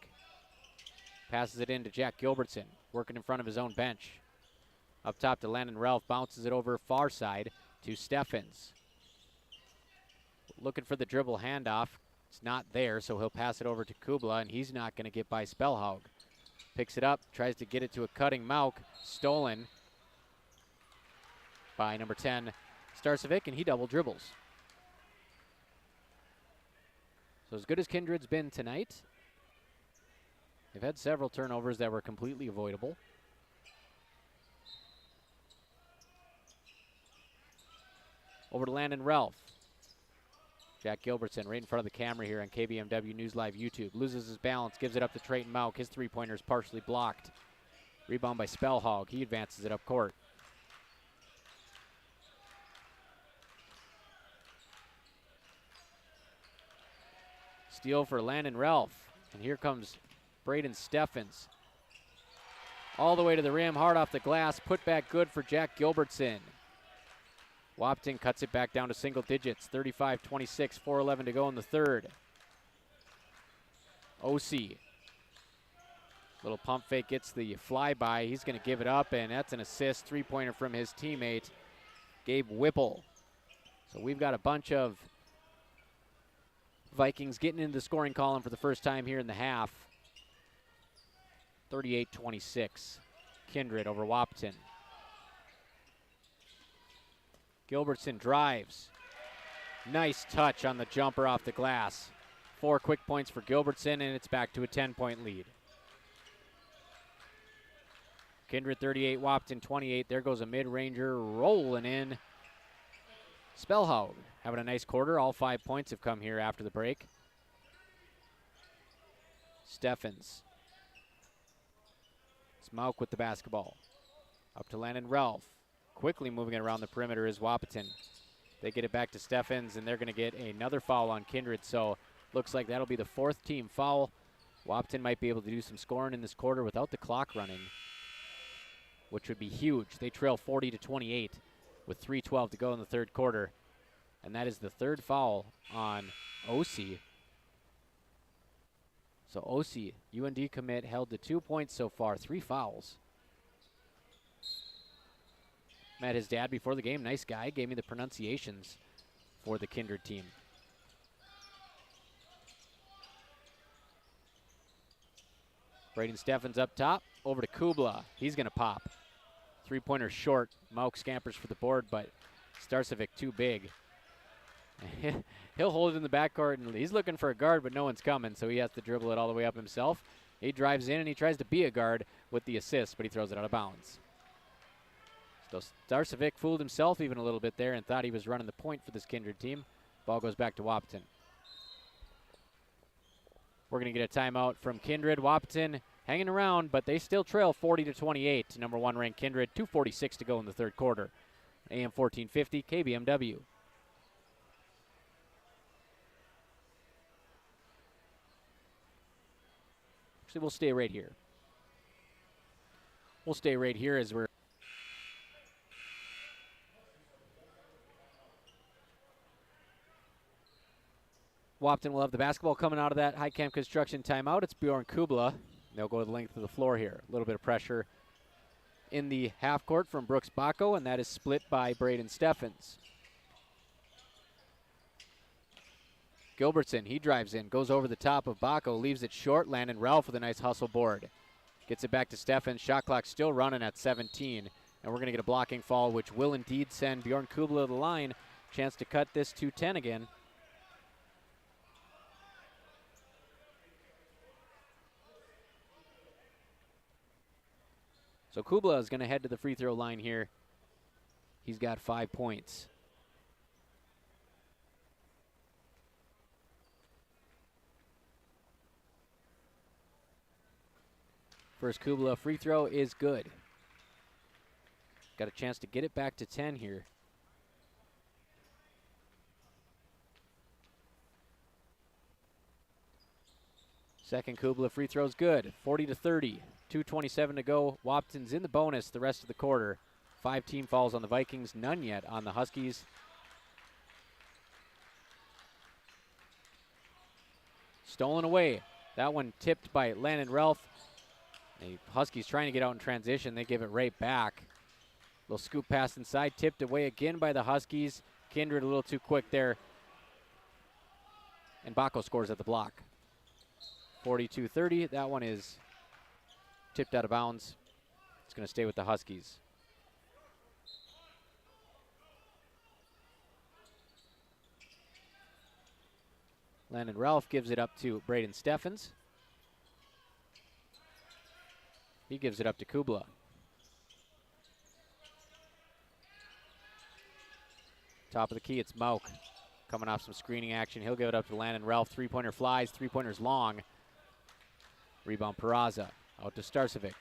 Passes it in to Jack Gilbertson, working in front of his own bench. Up top to Landon Ralph, bounces it over far side to Steffens. Looking for the dribble handoff. It's not there, so he'll pass it over to Kubla, and he's not going to get by Spellhaug. Picks it up, tries to get it to a cutting Mauk. Stolen by number 10, Starcevic, and he double dribbles. So as good as Kindred's been tonight, they've had several turnovers that were completely avoidable. Over to Landon Ralph. Jack Gilbertson right in front of the camera here on KBMW News Live YouTube. Loses his balance, gives it up to Trayton Mauk. His three-pointer is partially blocked. Rebound by Spellhaug. He advances it up court. Steal for Landon Ralph. And here comes Braden Steffens. All the way to the rim, hard off the glass. Put back good for Jack Gilbertson. Wahpeton cuts it back down to single digits. 35-26, 4:11 to go in the third. OC. Little pump fake, gets the flyby. He's going to give it up, and that's an assist. Three-pointer from his teammate, Gabe Whipple. So we've got a bunch of Vikings getting into the scoring column for the first time here in the half. 38-26. Kindred over Wahpeton. Gilbertson drives. Nice touch on the jumper off the glass. 4 quick points for Gilbertson, and it's back to a 10-point lead. Kindred 38, Wahpeton 28. There goes a mid-ranger rolling in. Spellhaug having a nice quarter. All 5 points have come here after the break. Steffens. Smauk with the basketball. Up to Landon Ralph. Quickly moving it around the perimeter is Wahpeton. They get it back to Steffens, and they're going to get another foul on Kindred. So looks like that'll be the 4th team foul. Wahpeton might be able to do some scoring in this quarter without the clock running, which would be huge. They trail 40-28 with 3:12 to go in the third quarter. And that is the 3rd foul on OC. So OC, UND commit, held to 2 points so far, 3 fouls. Met his dad before the game. Nice guy. Gave me the pronunciations for the Kindred team. Braden Steffens up top. Over to Kubla. He's going to pop. Three-pointer short. Mauk scampers for the board, but Starcevic too big. He'll hold it in the backcourt, and he's looking for a guard, but no one's coming, so he has to dribble it all the way up himself. He drives in, and he tries to be a guard with the assist, but he throws it out of bounds. So Starcevic fooled himself even a little bit there and thought he was running the point for this Kindred team. Ball goes back to Wahpeton. We're going to get a timeout from Kindred. Wahpeton hanging around, but they still trail 40-28 to number 1 ranked Kindred. 2:46 to go in the third quarter. AM 1450, KBMW. Actually, we'll stay right here. We'll stay right here as we're Wahpeton will have the basketball coming out of that high camp construction timeout. It's Bjorn Kubla. They'll go the length of the floor here. A little bit of pressure in the half court from Brooks Bacco, and that is split by Braden Steffens. Gilbertson, he drives in, goes over the top of Bacco, leaves it short. Landon Ralph with a nice hustle board. Gets it back to Steffens. Shot clock still running at 17. And we're going to get a blocking foul, which will indeed send Bjorn Kubla to the line. Chance to cut this to 10 again. So Kubla is going to head to the free throw line here. He's got 5 points. First Kubla free throw is good. Got a chance to get it back to 10 here. Second Kubla free throw's good. 40-30. 2:27 to go. Wahpeton's in the bonus the rest of the quarter. 5 team fouls on the Vikings, none yet on the Huskies. Stolen away. That one tipped by Landon Ralph. The Huskies trying to get out in transition. They give it right back. Little scoop pass inside, tipped away again by the Huskies. Kindred a little too quick there. And Bako scores at the block. 42-30. That one is tipped out of bounds. It's going to stay with the Huskies. Landon Ralph gives it up to Braden Steffens. He gives it up to Kubla. Top of the key, it's Mauk. Coming off some screening action. He'll give it up to Landon Ralph. Three-pointer flies, three-pointers long. Rebound Peraza. Out to Starcevic.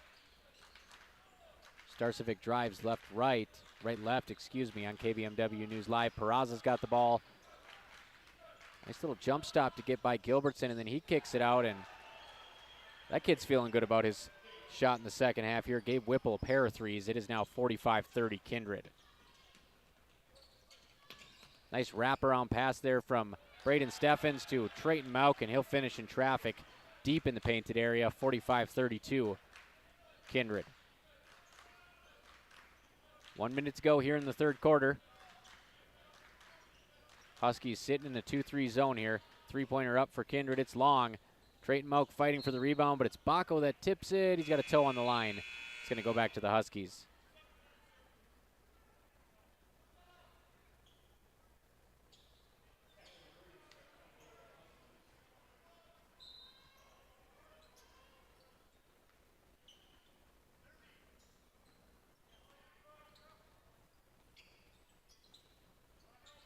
Starcevic drives right-left, on KBMW News Live. Peraza's got the ball. Nice little jump stop to get by Gilbertson, and then he kicks it out, and that kid's feeling good about his shot in the second half here. Gave Whipple a pair of threes. It is now 45-30 Kindred. Nice wraparound pass there from Braden Steffens to Trayton Mauk, and he'll finish in traffic deep in the painted area. 45-32 Kindred. 1 minute to go here in the third quarter. Huskies sitting in the 2-3 zone here. Three-pointer up for Kindred. It's long. Trayton Mauk fighting for the rebound, but it's Bako that tips it. He's got a toe on the line. It's going to go back to the Huskies.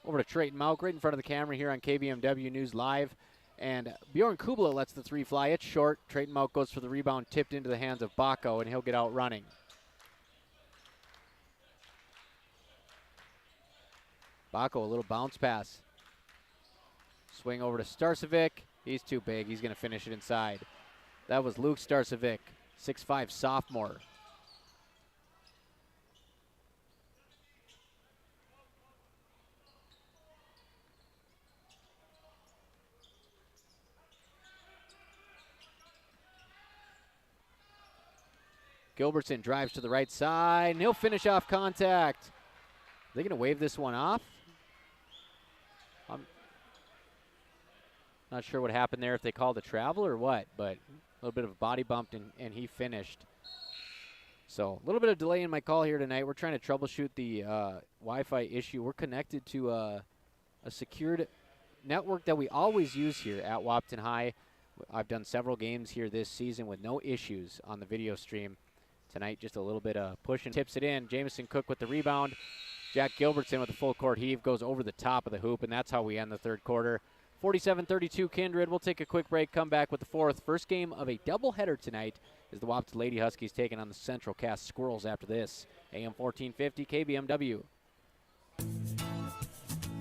Over to Trayton Mauk, right in front of the camera here on KBMW News Live. And Bjorn Kubla lets the three fly. It's short. Trayton Mauk goes for the rebound, tipped into the hands of Bako, and he'll get out running. Bako, a little bounce pass. Swing over to Starcevic. He's too big. He's going to finish it inside. That was Luke Starcevic, 6'5" sophomore. Gilbertson drives to the right side, and he'll finish off contact. Are they going to wave this one off? I'm not sure what happened there, if they called a travel or what, but a little bit of a body bump, and he finished. So a little bit of delay in my call here tonight. We're trying to troubleshoot the Wi-Fi issue. We're connected to a secured network that we always use here at Wahpeton High. I've done several games here this season with no issues on the video stream. Tonight, just a little bit of push and tips it in. Jamison Cook with the rebound. Jack Gilbertson with the full court heave goes over the top of the hoop, and that's how we end the third quarter. 47-32 Kindred. We'll take a quick break, come back with the fourth. First game of a doubleheader tonight is the Wahpeton Lady Huskies taking on the Central Cass Squirrels after this. AM 1450 KBMW.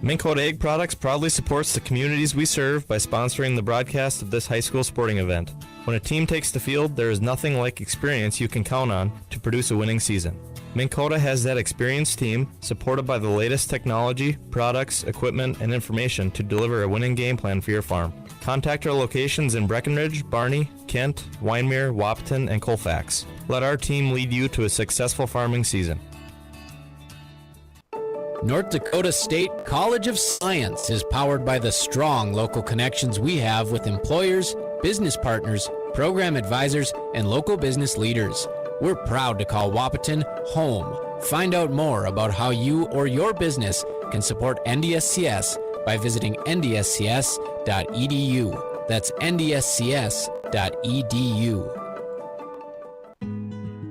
Minn Kota Egg Products proudly supports the communities we serve by sponsoring the broadcast of this high school sporting event. When a team takes the field, there is nothing like experience you can count on to produce a winning season. Minn Kota has that experienced team, supported by the latest technology, products, equipment, and information to deliver a winning game plan for your farm. Contact our locations in Breckenridge, Barney, Kent, Wyndmere, Wahpeton, and Colfax. Let our team lead you to a successful farming season. North Dakota State College of Science is powered by the strong local connections we have with employers, business partners, program advisors, and local business leaders. We're proud to call Wahpeton home. Find out more about how you or your business can support NDSCS by visiting ndscs.edu. That's ndscs.edu.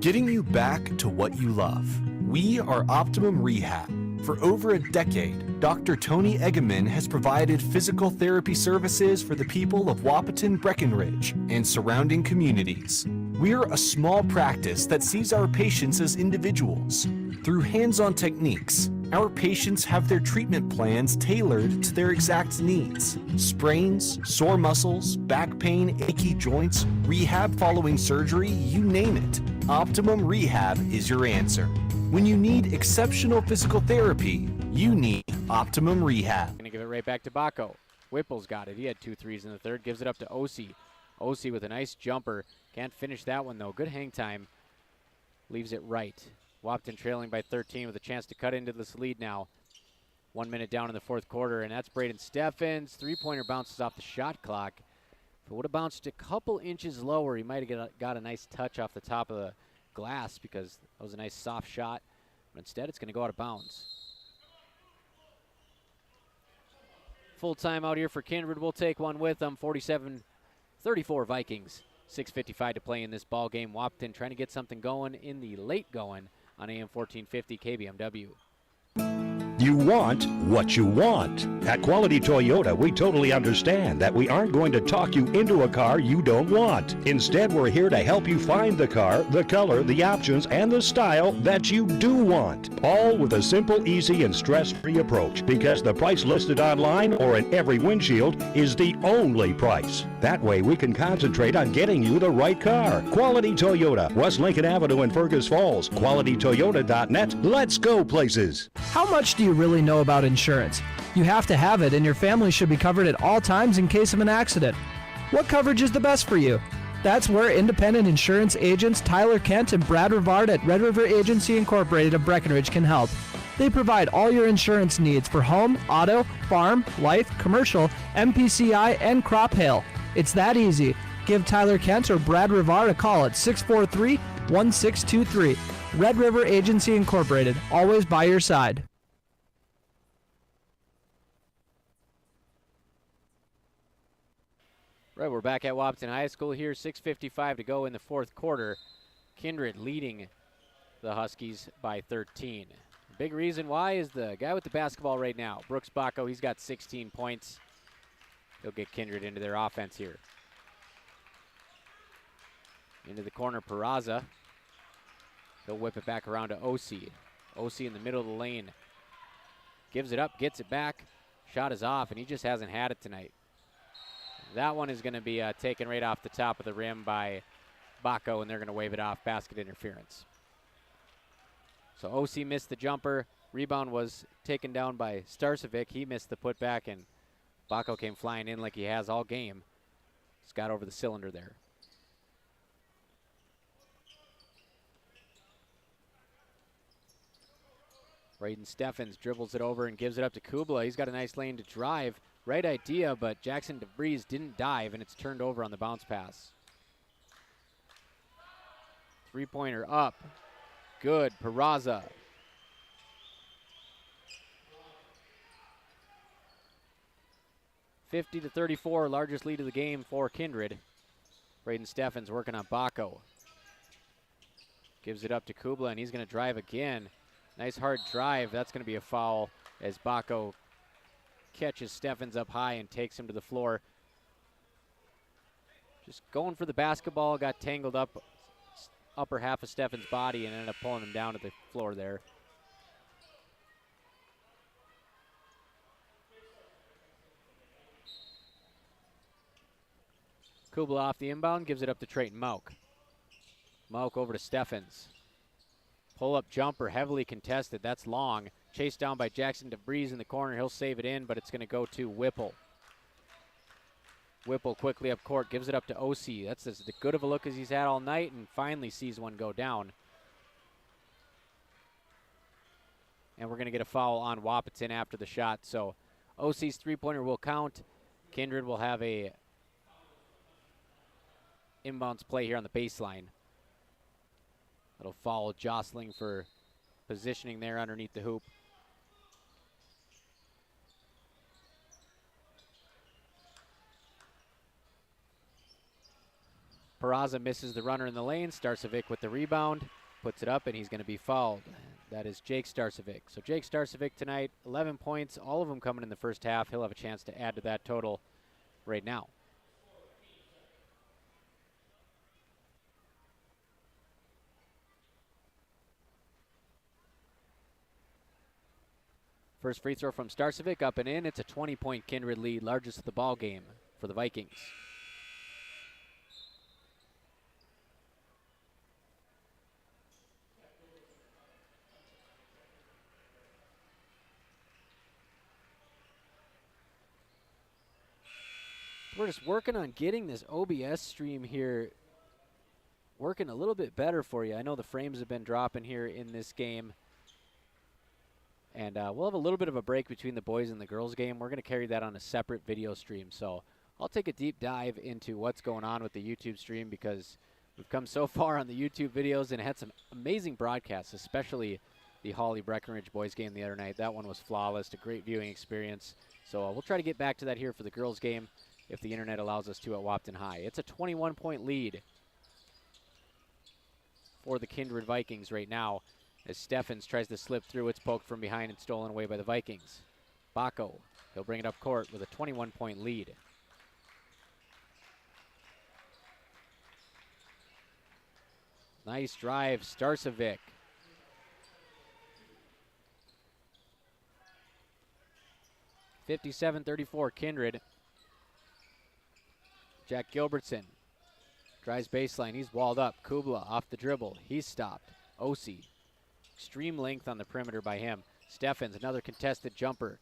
Getting you back to what you love. We are Optimum Rehab. For over a decade, Dr. Tony Egeman has provided physical therapy services for the people of Wahpeton, Breckenridge, and surrounding communities. We're a small practice that sees our patients as individuals. Through hands-on techniques, Our patients have their treatment plans tailored to their exact needs. Sprains, sore muscles, back pain, achy joints, rehab following surgery, you name it. Optimum Rehab is your answer. When you need exceptional physical therapy, you need Optimum Rehab. Gonna give it right back to Bacco. Whipple's got it. He had 2 threes in the third. Gives it up to Osi. Osi with a nice jumper. Can't finish that one, though. Good hang time. Leaves it right. Wahpeton trailing by 13 with a chance to cut into this lead now. 1 minute down in the fourth quarter, and that's Braden Steffens. Three-pointer bounces off the shot clock. If it would have bounced a couple inches lower, he might have got a nice touch off the top of the glass because that was a nice soft shot. But instead, it's going to go out of bounds. Full time out here for Kindred. We'll take one with them. 47-34 Vikings. 6:55 to play in this ball game. Wahpeton trying to get something going in the late going on AM 1450 KBMW. You want what you want. At Quality Toyota, we totally understand that we aren't going to talk you into a car you don't want. Instead, we're here to help you find the car, the color, the options, and the style that you do want. All with a simple, easy, and stress-free approach, because the price listed online or in every windshield is the only price. That way, we can concentrate on getting you the right car. Quality Toyota, West Lincoln Avenue in Fergus Falls. QualityToyota.net. Let's go places. How much do you really know about insurance? You have to have it, and your family should be covered at all times in case of an accident. What coverage is the best for you? That's where independent insurance agents Tyler Kent and Brad Rivard at Red River Agency Incorporated of Breckenridge can help. They provide all your insurance needs for home, auto, farm, life, commercial, MPCI, and crop hail. It's that easy. Give Tyler Kent or Brad Rivard a call at 643-1623. Red River Agency Incorporated, always by your side. Right, we're back at Wahpeton High School here. 6:55 to go in the fourth quarter. Kindred leading the Huskies by 13. Big reason why is the guy with the basketball right now, Brooks Bacco. He's got 16 points. He'll get Kindred into their offense here. Into the corner, Peraza. He'll whip it back around to Osi. Osi in the middle of the lane. Gives it up, gets it back. Shot is off, and he just hasn't had it tonight. That one is going to be taken right off the top of the rim by Bacco, and they're going to wave it off. Basket interference. So Osi missed the jumper. Rebound was taken down by Starcevic. He missed the putback, and Bacco came flying in like he has all game. He's got over the cylinder there. Braden Steffens dribbles it over and gives it up to Kubla. He's got a nice lane to drive. Right idea, but Jackson DeVries didn't dive, and it's turned over on the bounce pass. Three-pointer up. Good. Peraza. (50-34), largest lead of the game for Kindred. Braden Steffens working on Bacco. Gives it up to Kubla, and he's going to drive again. Nice hard drive. That's going to be a foul as Bacco catches Steffens up high and takes him to the floor. Just going for the basketball, got tangled up upper half of Steffens' body and ended up pulling him down to the floor there. Kubla off the inbound, gives it up to Trayton Mauk. Mauk over to Steffens. Pull-up jumper, heavily contested. That's long. Chased down by Jackson DeVries in the corner. He'll save it in, but it's going to go to Whipple. Whipple quickly up court, gives it up to Osi. That's as good of a look as he's had all night, and finally sees one go down. And we're going to get a foul on Wahpeton after the shot. So Osi's three-pointer will count. Kindred will have a inbounds play here on the baseline. That'll follow jostling for positioning there underneath the hoop. Peraza misses the runner in the lane. Starcevic with the rebound, puts it up, and he's going to be fouled. That is Jake Starcevic. So Jake Starcevic tonight, 11 points, all of them coming in the first half. He'll have a chance to add to that total right now. First free throw from Starcevic, up and in. It's a 20-point Kindred lead, largest of the ball game for the Vikings. We're just working on getting this OBS stream here working a little bit better for you. I know the frames have been dropping here in this game. And we'll have a little bit of a break between the boys and the girls game. We're going to carry that on a separate video stream. So I'll take a deep dive into what's going on with the YouTube stream because we've come so far on the YouTube videos and had some amazing broadcasts, especially the Hawley Breckenridge boys game the other night. That one was flawless, a great viewing experience. So we'll try to get back to that here for the girls game if the internet allows us to at Wahpeton High. It's a 21-point lead for the Kindred Vikings right now as Steffens tries to slip through. It's poked from behind and stolen away by the Vikings. Bacco, he'll bring it up court with a 21-point lead. Nice drive, Starcevic. (57-34) Kindred. Jack Gilbertson drives baseline. He's walled up. Kubla off the dribble. He's stopped. Osi. Extreme length on the perimeter by him. Steffens, another contested jumper.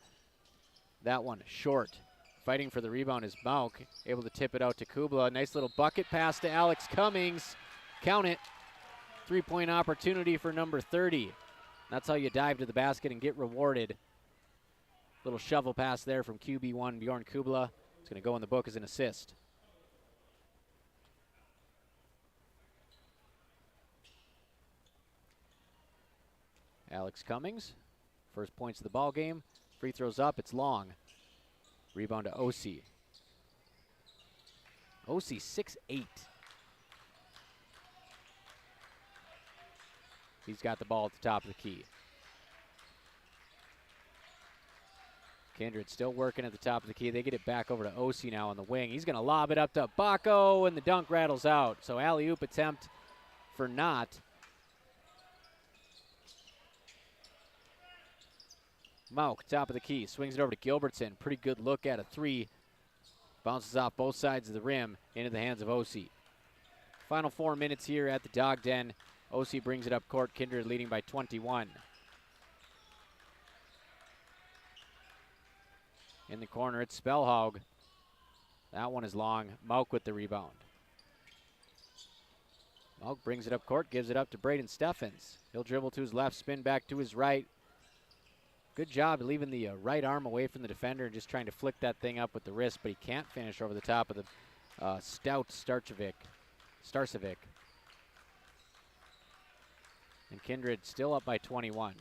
That one short. Fighting for the rebound is Mauk. Able to tip it out to Kubla. Nice little bucket pass to Alex Cummings. Count it. 3-point opportunity for number 30. That's how you dive to the basket and get rewarded. Little shovel pass there from QB1 Bjorn Kubla. It's going to go in the book as an assist. Alex Cummings, first points of the ball game. Free throws up, it's long. Rebound to Osi. Osi 6'8". He's got the ball at the top of the key. Kindred still working at the top of the key. They get it back over to Osi now on the wing. He's going to lob it up to Bacco, and the dunk rattles out. So alley-oop attempt for Knott. Mauk, top of the key, swings it over to Gilbertson. Pretty good look at a three. Bounces off both sides of the rim into the hands of Osi. Final 4 minutes here at the Dog Den. Osi brings it up court. Kindred leading by 21. In the corner, it's Spellhog. That one is long. Mauk with the rebound. Mauk brings it up court, gives it up to Braden Steffens. He'll dribble to his left, spin back to his right. Good job leaving the right arm away from the defender and just trying to flick that thing up with the wrist, but he can't finish over the top of the stout Starcevic. And Kindred still up by 21.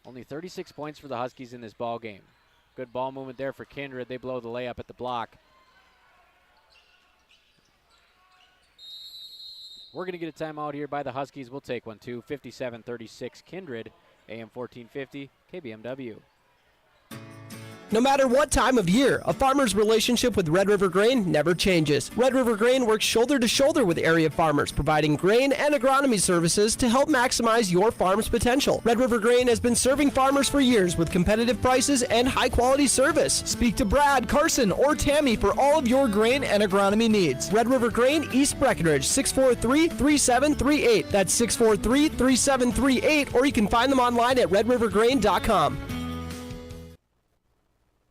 Only 36 points for the Huskies in this ball game. Good ball movement there for Kindred. They blow the layup at the block. We're going to get a timeout here by the Huskies. We'll take one too. 57-36 Kindred. AM 1450, KBMW. No matter what time of year, a farmer's relationship with Red River Grain never changes. Red River Grain works shoulder to shoulder with area farmers, providing grain and agronomy services to help maximize your farm's potential. Red River Grain has been serving farmers for years with competitive prices and high-quality service. Speak to Brad, Carson, or Tammy for all of your grain and agronomy needs. Red River Grain, East Breckenridge, 643-3738. That's 643-3738, or you can find them online at redrivergrain.com.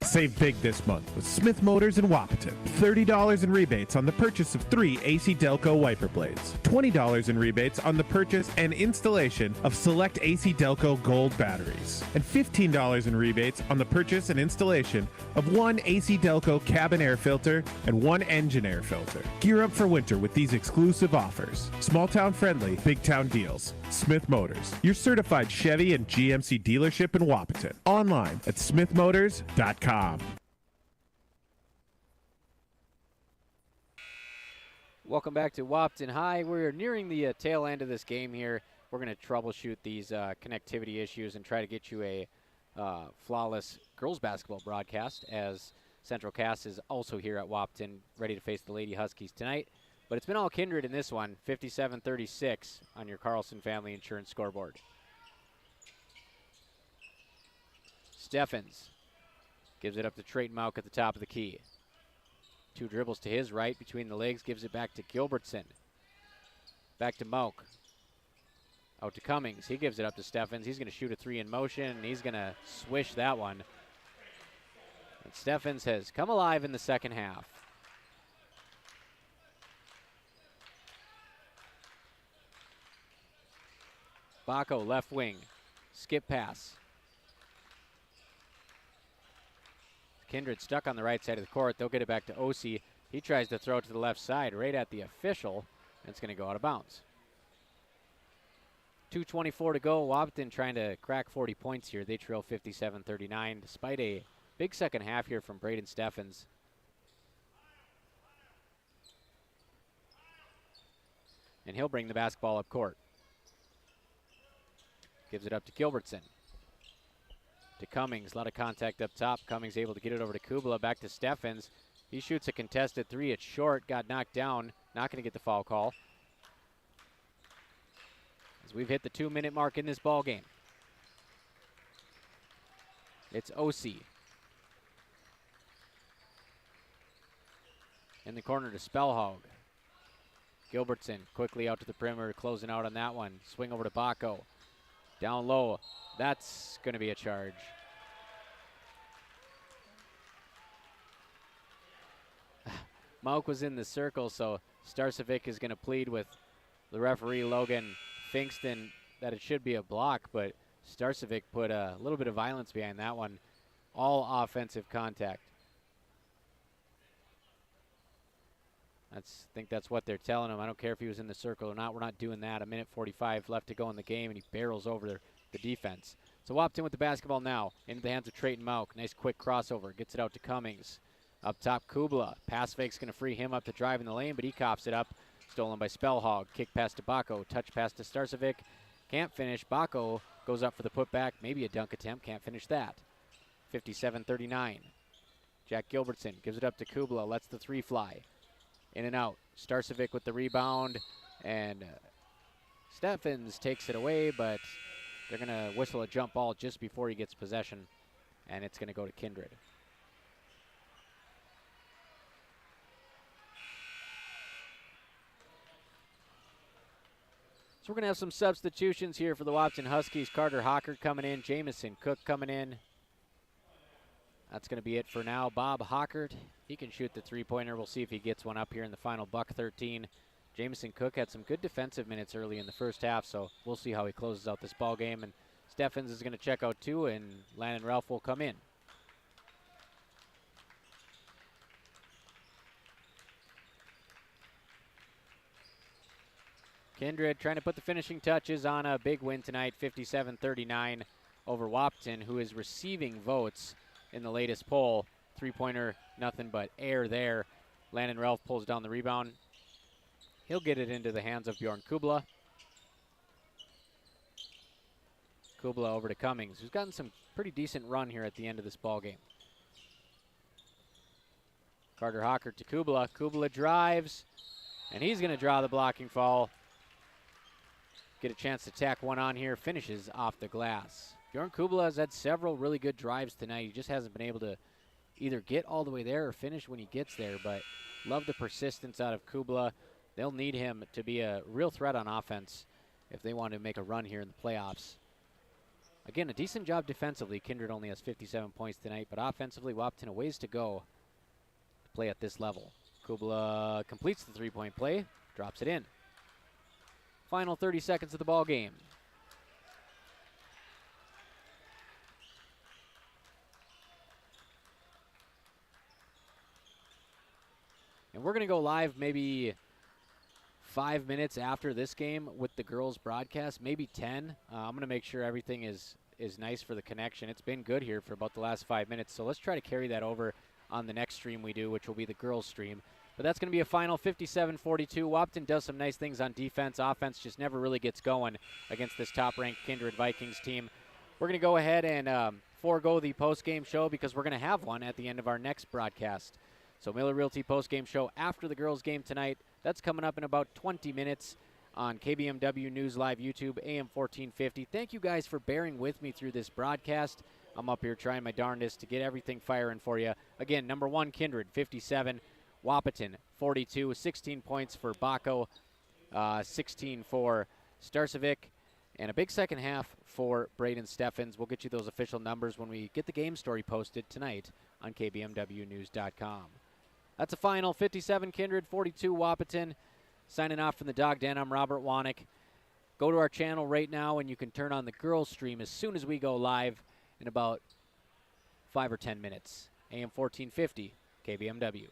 Save big this month with Smith Motors in Wahpeton. $30 in rebates on the purchase of 3 AC Delco wiper blades. $20 in rebates on the purchase and installation of select AC Delco gold batteries. And $15 in rebates on the purchase and installation of 1 AC Delco cabin air filter and 1 engine air filter. Gear up for winter with these exclusive offers. Small town friendly, big town deals. Smith Motors, your certified Chevy and GMC dealership in Wahpeton. Online at smithmotors.com. Welcome back to Wahpeton High. We're nearing the tail end of this game here. We're going to troubleshoot these connectivity issues and try to get you a flawless girls basketball broadcast, as Central Cast is also here at Wahpeton, ready to face the Lady Huskies tonight. But it's been all Kindred in this one, 57-36 on your Carlson Family Insurance scoreboard. Steffens gives it up to Trayton Mauk at the top of the key. 2 dribbles to his right between the legs, gives it back to Gilbertson. Back to Mauk. Out to Cummings. He gives it up to Steffens. He's going to shoot a 3 in motion, and he's going to swish that one. And Steffens has come alive in the second half. Bacco, left wing. Skip pass. Kindred stuck on the right side of the court. They'll get it back to Osi. He tries to throw it to the left side, right at the official. And it's going to go out of bounds. 2:24 to go. Wahpeton trying to crack 40 points here. They trail 57-39, despite a big second half here from Braden Steffens. And he'll bring the basketball up court. Gives it up to Gilbertson. To Cummings, a lot of contact up top. Cummings able to get it over to Kubala, back to Steffens. He shoots a contested 3, it's short, got knocked down. Not going to get the foul call. As we've hit the 2-minute mark in this ball game. It's Osi. In the corner to Spellhog. Gilbertson quickly out to the perimeter, closing out on that one. Swing over to Bacco. Down low. That's going to be a charge. Mauk was in the circle, so Starcevic is going to plead with the referee, Logan Finkston, that it should be a block, but Starcevic put a little bit of violence behind that one. All offensive contact. I think that's what they're telling him. I don't care if he was in the circle or not. We're not doing that. 1:45 left to go in the game, and he barrels over the defense. So Wahpeton with the basketball now into the hands of Trayton Mauk. Nice quick crossover. Gets it out to Cummings. Up top, Kubala. Pass fake's going to free him up to drive in the lane, but he cops it up. Stolen by Spellhog. Kick pass to Bacco. Touch pass to Starcevic. Can't finish. Bacco goes up for the putback. Maybe a dunk attempt. Can't finish that. 57-39. Jack Gilbertson gives it up to Kubala. Lets the 3 fly. In and out. Starcevic with the rebound. And Steffens takes it away, but they're going to whistle a jump ball just before he gets possession. And it's going to go to Kindred. So we're going to have some substitutions here for the Wahpeton Huskies. Carter Hockert coming in. Jamison Cook coming in. That's going to be it for now. Bob Hockert, he can shoot the 3-pointer. We'll see if he gets one up here in the final buck 13. Jamison Cook had some good defensive minutes early in the first half, so we'll see how he closes out this ball game. And Steffens is going to check out too, and Landon Ralph will come in. Kindred trying to put the finishing touches on a big win tonight, 57-39 over Wahpeton, who is receiving votes in the latest poll. 3-pointer, nothing but air there. Landon Ralph pulls down the rebound. He'll get it into the hands of Bjorn Kubala. Kubala over to Cummings, who's gotten some pretty decent run here at the end of this ball game. Carter Hockert to Kubala. Kubala drives, and he's going to draw the blocking foul. Get a chance to tack one on here. Finishes off the glass. Bjorn Kubala has had several really good drives tonight. He just hasn't been able to either get all the way there or finish when he gets there, but love the persistence out of Kubala. They'll need him to be a real threat on offense if they want to make a run here in the playoffs. Again, a decent job defensively. Kindred only has 57 points tonight, but offensively, Wahpeton a ways to go to play at this level. Kubala completes the 3-point play, drops it in. Final 30 seconds of the ball game. And we're going to go live maybe 5 minutes after this game with the girls broadcast, maybe 10. I'm going to make sure everything is nice for the connection. It's been good here for about the last 5 minutes, so let's try to carry that over on the next stream we do, which will be the girls stream. But that's going to be a final 57-42. Wahpeton does some nice things on defense. Offense just never really gets going against this top-ranked Kindred Vikings team. We're going to go ahead and forego the post-game show because we're going to have one at the end of our next broadcast. So Miller Realty post-game show after the girls' game tonight. That's coming up in about 20 minutes on KBMW News Live YouTube, AM 1450. Thank you guys for bearing with me through this broadcast. I'm up here trying my darndest to get everything firing for you. Again, number 1, Kindred, 57. Wahpeton, 42. 16 points for Baco, 16 for Starcevic, and a big second half for Braden Steffens. We'll get you those official numbers when we get the game story posted tonight on KBMWnews.com. That's a final. 57 Kindred, 42 Wahpeton. Signing off from the Dog Den, I'm Robert Wanek. Go to our channel right now, and you can turn on the girls' stream as soon as we go live in about 5 or 10 minutes. AM 1450, KBMW.